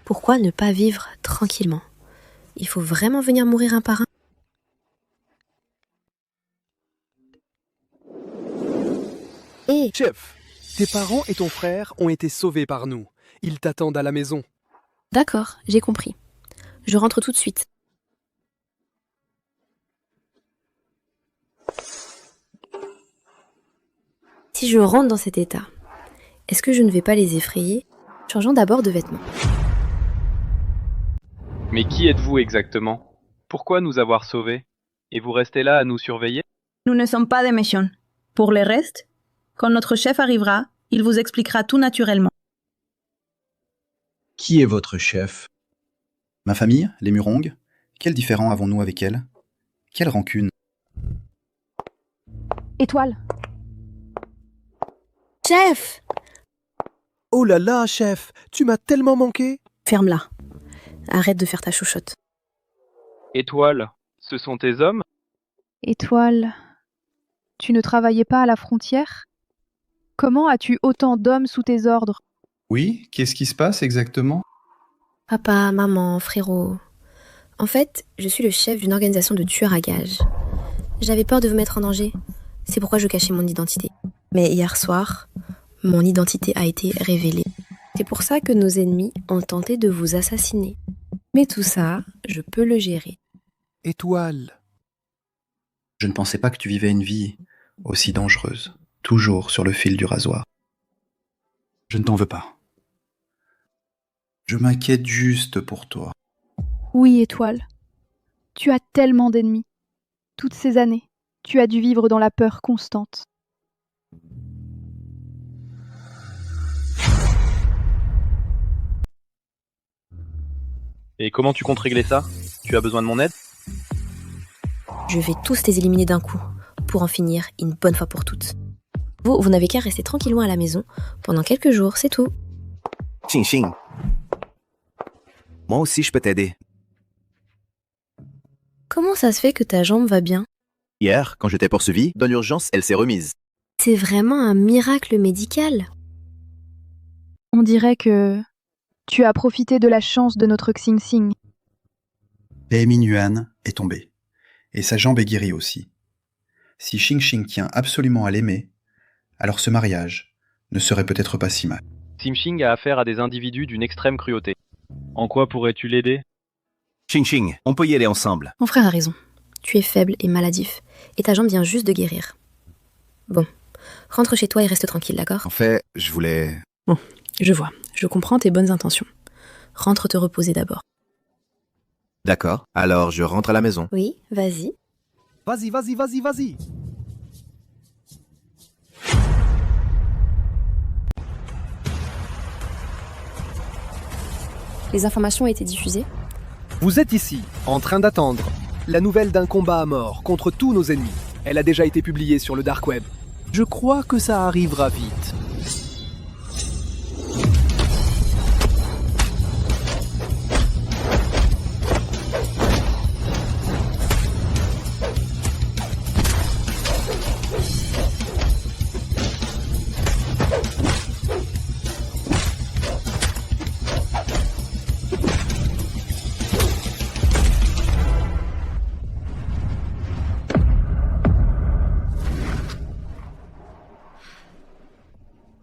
Pourquoi ne pas vivre tranquillement? Il faut vraiment venir mourir un par un? Hé, chef, tes parents et ton frère ont été sauvés par nous. Ils t'attendent à la maison. D'accord, j'ai compris. Je rentre tout de suite. Si je rentre dans cet état, est-ce que je ne vais pas les effrayer? Changeons d'abord de vêtements. Mais qui êtes-vous exactement? Pourquoi nous avoir sauvés? Et vous restez là à nous surveiller? Nous ne sommes pas des méchants. Pour le reste, quand notre chef arrivera, il vous expliquera tout naturellement. Qui est votre chef? Ma famille, les Murong. Quel différend avons-nous avec elle? Quelle rancune? Étoile. Chef! Oh là là, chef, tu m'as tellement manqué. Ferme-la. Arrête de faire ta chouchotte. Étoile, ce sont tes hommes? Étoile, tu ne travaillais pas à la frontière? Comment as-tu autant d'hommes sous tes ordres? Oui, qu'est-ce qui se passe exactement? Papa, maman, frérot. En fait, je suis le chef d'une organisation de tueurs à gages. J'avais peur de vous mettre en danger. C'est pourquoi je cachais mon identité. Mais hier soir, mon identité a été révélée. C'est pour ça que nos ennemis ont tenté de vous assassiner. Mais tout ça, je peux le gérer. Étoile. Je ne pensais pas que tu vivais une vie aussi dangereuse, toujours sur le fil du rasoir. Je ne t'en veux pas. Je m'inquiète juste pour toi. Oui, Étoile. Tu as tellement d'ennemis. Toutes ces années, tu as dû vivre dans la peur constante. Et comment tu comptes régler ça? Tu as besoin de mon aide? Je vais tous les éliminer d'un coup, pour en finir une bonne fois pour toutes. Vous n'avez qu'à rester tranquillement à la maison pendant quelques jours, c'est tout. Xing Xing. Moi aussi, je peux t'aider. Comment ça se fait que ta jambe va bien? Hier, quand je t'ai poursuivi, dans l'urgence, elle s'est remise. C'est vraiment un miracle médical. On dirait que tu as profité de la chance de notre Xing Xing. Pei Mingyuan est tombé, et sa jambe est guérie aussi. Si Xing Xing tient absolument à l'aimer, alors ce mariage ne serait peut-être pas si mal. Xing Xing a affaire à des individus d'une extrême cruauté. En quoi pourrais-tu l'aider? Xing Xing, on peut y aller ensemble. Mon frère a raison. Tu es faible et maladif, et ta jambe vient juste de guérir. Bon, rentre chez toi et reste tranquille, d'accord? En fait, je voulais... Bon, je vois. Je comprends tes bonnes intentions. Rentre te reposer d'abord. D'accord, alors je rentre à la maison. Oui, vas-y. Vas-y, vas-y, vas-y, vas-y. Les informations ont été diffusées? Vous êtes ici, en train d'attendre la nouvelle d'un combat à mort contre tous nos ennemis. Elle a déjà été publiée sur le Dark Web. Je crois que ça arrivera vite.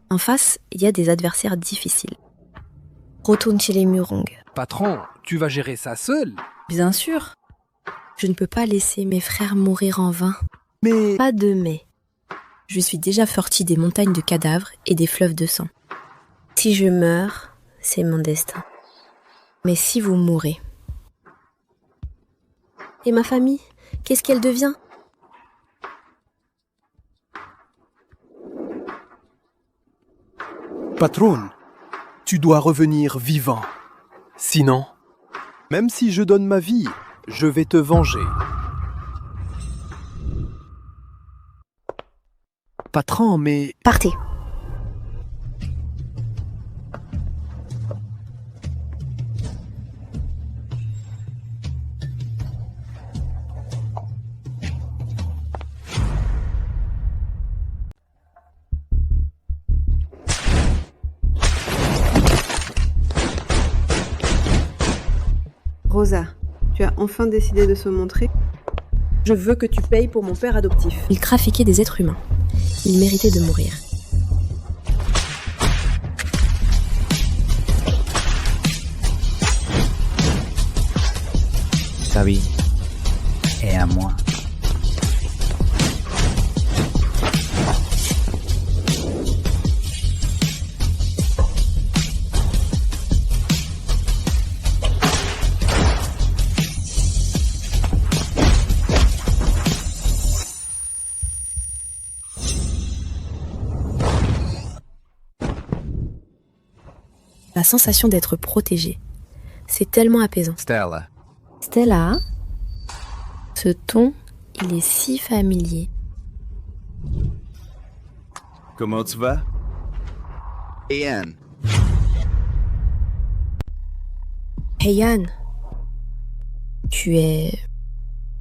En face, il y a des adversaires difficiles. Retourne chez les Murong. Patron, tu vas gérer ça seul? Bien sûr. Je ne peux pas laisser mes frères mourir en vain. Mais... Pas de mais. Je suis déjà sortie des montagnes de cadavres et des fleuves de sang. Si je meurs, c'est mon destin. Mais si vous mourrez... Et ma famille, qu'est-ce qu'elle devient? Patron, tu dois revenir vivant. Sinon, même si je donne ma vie, je vais te venger. Patron, mais... Partez. Rosa, tu as enfin décidé de se montrer? Je veux que tu payes pour mon père adoptif. Il trafiquait des êtres humains. Il méritait de mourir. Ta vie est à moi. La sensation d'être protégé, c'est tellement apaisant. Stella. Stella, ce ton, il est si familier. Comment tu vas? Ian. Hey Yann, tu es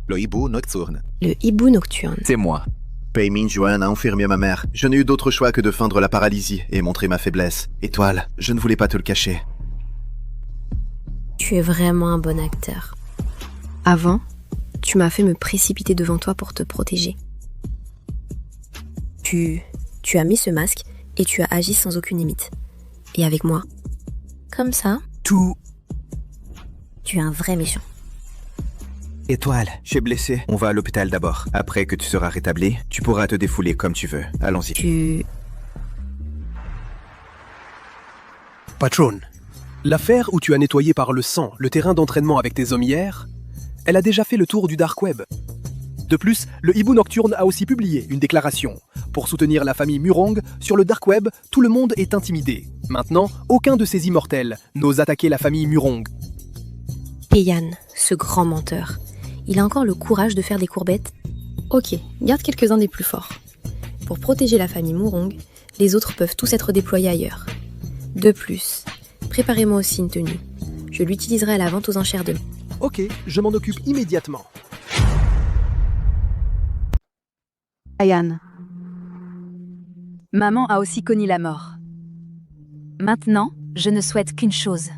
Le hibou nocturne. le hibou nocturne. C'est moi. Pei Mingyuan a enfermé ma mère. Je n'ai eu d'autre choix que de feindre la paralysie et montrer ma faiblesse. Étoile, je ne voulais pas te le cacher. Tu es vraiment un bon acteur. Avant, tu m'as fait me précipiter devant toi pour te protéger. Tu as mis ce masque et tu as agi sans aucune limite. Et avec moi, comme ça, tu es un vrai méchant. Étoile, j'ai blessé. On va à l'hôpital d'abord. Après que tu seras rétabli, tu pourras te défouler comme tu veux. Allons-y. Patron, l'affaire où tu as nettoyé par le sang le terrain d'entraînement avec tes hommes hier, elle a déjà fait le tour du Dark Web. De plus, le hibou nocturne a aussi publié une déclaration. Pour soutenir la famille Murong, sur le Dark Web, tout le monde est intimidé. Maintenant, aucun de ces immortels n'ose attaquer la famille Murong. Et Yann, ce grand menteur, il a encore le courage de faire des courbettes? Ok, garde quelques-uns des plus forts. Pour protéger la famille Murong, les autres peuvent tous être déployés ailleurs. De plus, préparez-moi aussi une tenue. Je l'utiliserai à la vente aux enchères demain. Ok, je m'en occupe immédiatement. Ayan. Maman a aussi connu la mort. Maintenant, je ne souhaite qu'une chose.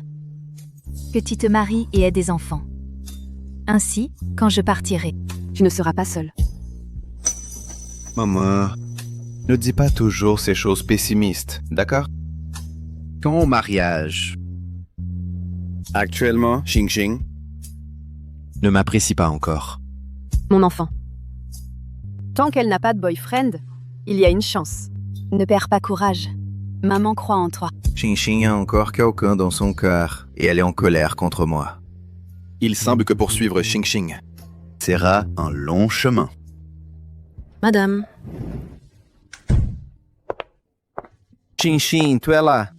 Que tu te maries et aies des enfants. Ainsi, quand je partirai, tu ne seras pas seule. Maman, ne dis pas toujours ces choses pessimistes, d'accord? Ton mariage Actuellement, Xing Xing ne m'apprécie pas encore. Mon enfant. Tant qu'elle n'a pas de boyfriend, il y a une chance. ne perds pas courage. Maman croit en toi. Xing Xing a encore quelqu'un dans son cœur et elle est en colère contre moi. Il semble que poursuivre Xing Xing sera un long chemin. Madame. Xing Xing, tu es là?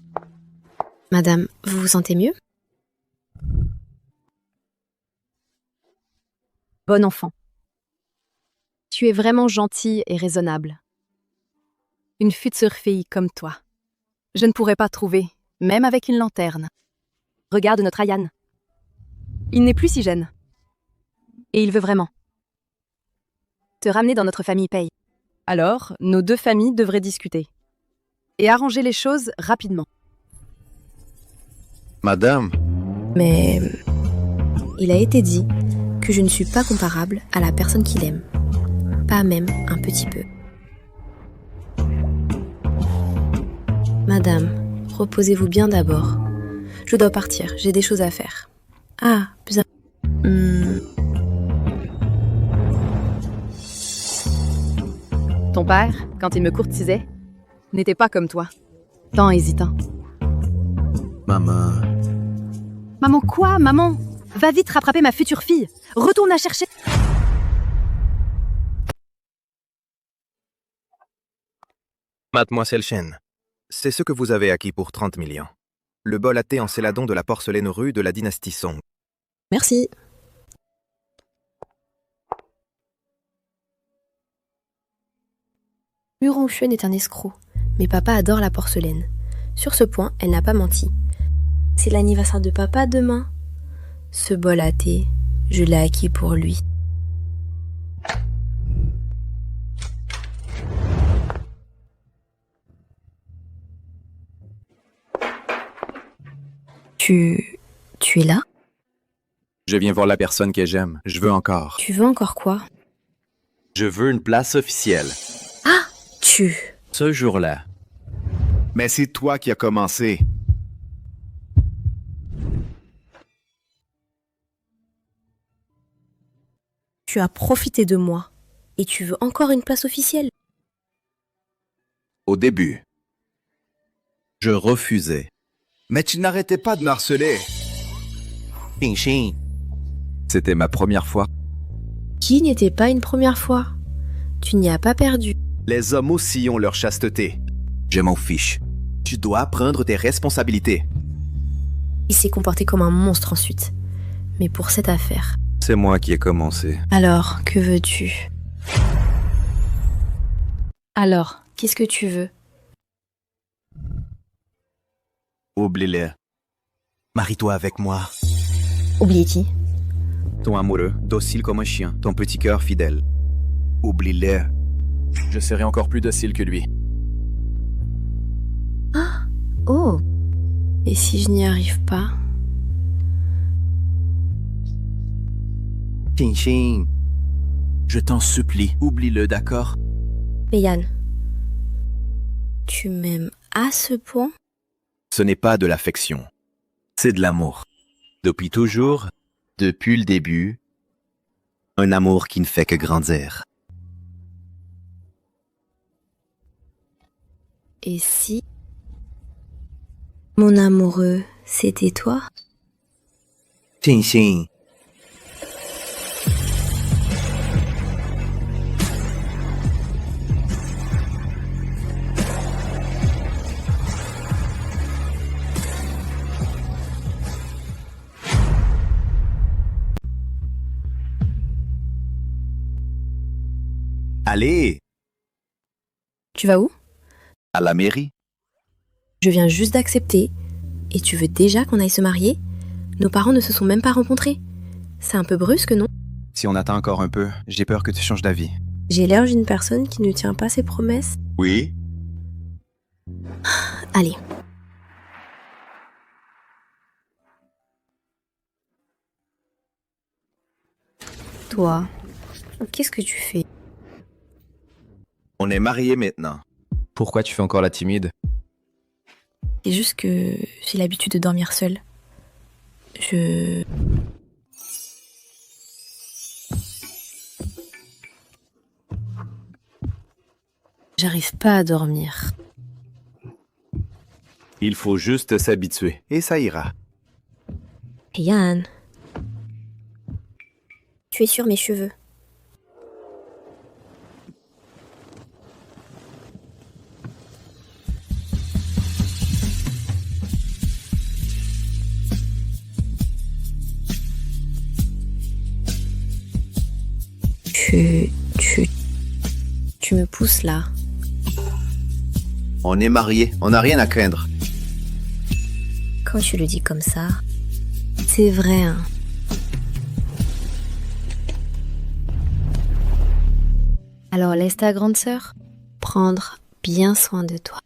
Madame, vous vous sentez mieux? Bon enfant. Tu es vraiment gentille et raisonnable. Une future fille comme toi. Je ne pourrais pas trouver, même avec une lanterne. Regarde notre Ayan. Il n'est plus si jeune. Et il veut vraiment te ramener dans notre famille Pei. Alors, nos deux familles devraient discuter. Et arranger les choses rapidement. Madame. Mais il a été dit que je ne suis pas comparable à la personne qu'il aime. Pas même un petit peu. Madame, reposez-vous bien d'abord. Je dois partir, j'ai des choses à faire. Ah, bien. Ton père, quand il me courtisait, n'était pas comme toi. Tant hésitant. Maman. Maman quoi, maman? Va vite rattraper ma future fille. Retourne la chercher. Mademoiselle Chen, c'est ce que vous avez acquis pour 30 millions. Le bol à thé en céladon de la porcelainerie de la dynastie Song. Merci. Murongxuan est un escroc, mais papa adore la porcelaine. Sur ce point, elle n'a pas menti. C'est l'anniversaire de papa demain. Ce bol à thé, je l'ai acquis pour lui. Tu es là? Je viens voir la personne que j'aime. Je veux encore. Tu veux encore quoi? Je veux une place officielle. Ah, Ce jour-là. Mais c'est toi qui as commencé. Tu as profité de moi. Et tu veux encore une place officielle? Au début, je refusais. Mais tu n'arrêtais pas de me harceler. Xing. C'était ma première fois. Qui n'était pas une première fois? Tu n'y as pas perdu. Les hommes aussi ont leur chasteté. Je m'en fiche. Tu dois prendre tes responsabilités. Il s'est comporté comme un monstre ensuite. Mais pour cette affaire... C'est moi qui ai commencé. Alors, que veux-tu? Alors, qu'est-ce que tu veux? Oublie-le. Marie-toi avec moi. Oubliez qui? Ton amoureux, docile comme un chien, ton petit cœur fidèle. Oublie-le. Je serai encore plus docile que lui. Ah! Oh! Et si je n'y arrive pas? Xing, je t'en supplie, oublie-le, d'accord? Mais Yann, tu m'aimes à ce point? Ce n'est pas de l'affection, c'est de l'amour. Depuis toujours, depuis le début, un amour qui ne fait que grandir. Et si mon amoureux, c'était toi? Xing. Allez! Tu vas où? À la mairie. Je viens juste d'accepter. Et tu veux déjà qu'on aille se marier? Nos parents ne se sont même pas rencontrés. C'est un peu brusque, non? Si on attend encore un peu, j'ai peur que tu changes d'avis. J'ai l'air d'une personne qui ne tient pas ses promesses. Oui? Allez. Toi, qu'est-ce que tu fais? On est mariés maintenant. Pourquoi tu fais encore la timide? C'est juste que j'ai l'habitude de dormir seule. J'arrive pas à dormir. Il faut juste s'habituer, et ça ira. Hey Yann, tu es sur mes cheveux. Tu me pousses là. On est mariés, on n'a rien à craindre. Quand tu le dis comme ça, c'est vrai, hein. Alors laisse ta grande sœur prendre bien soin de toi.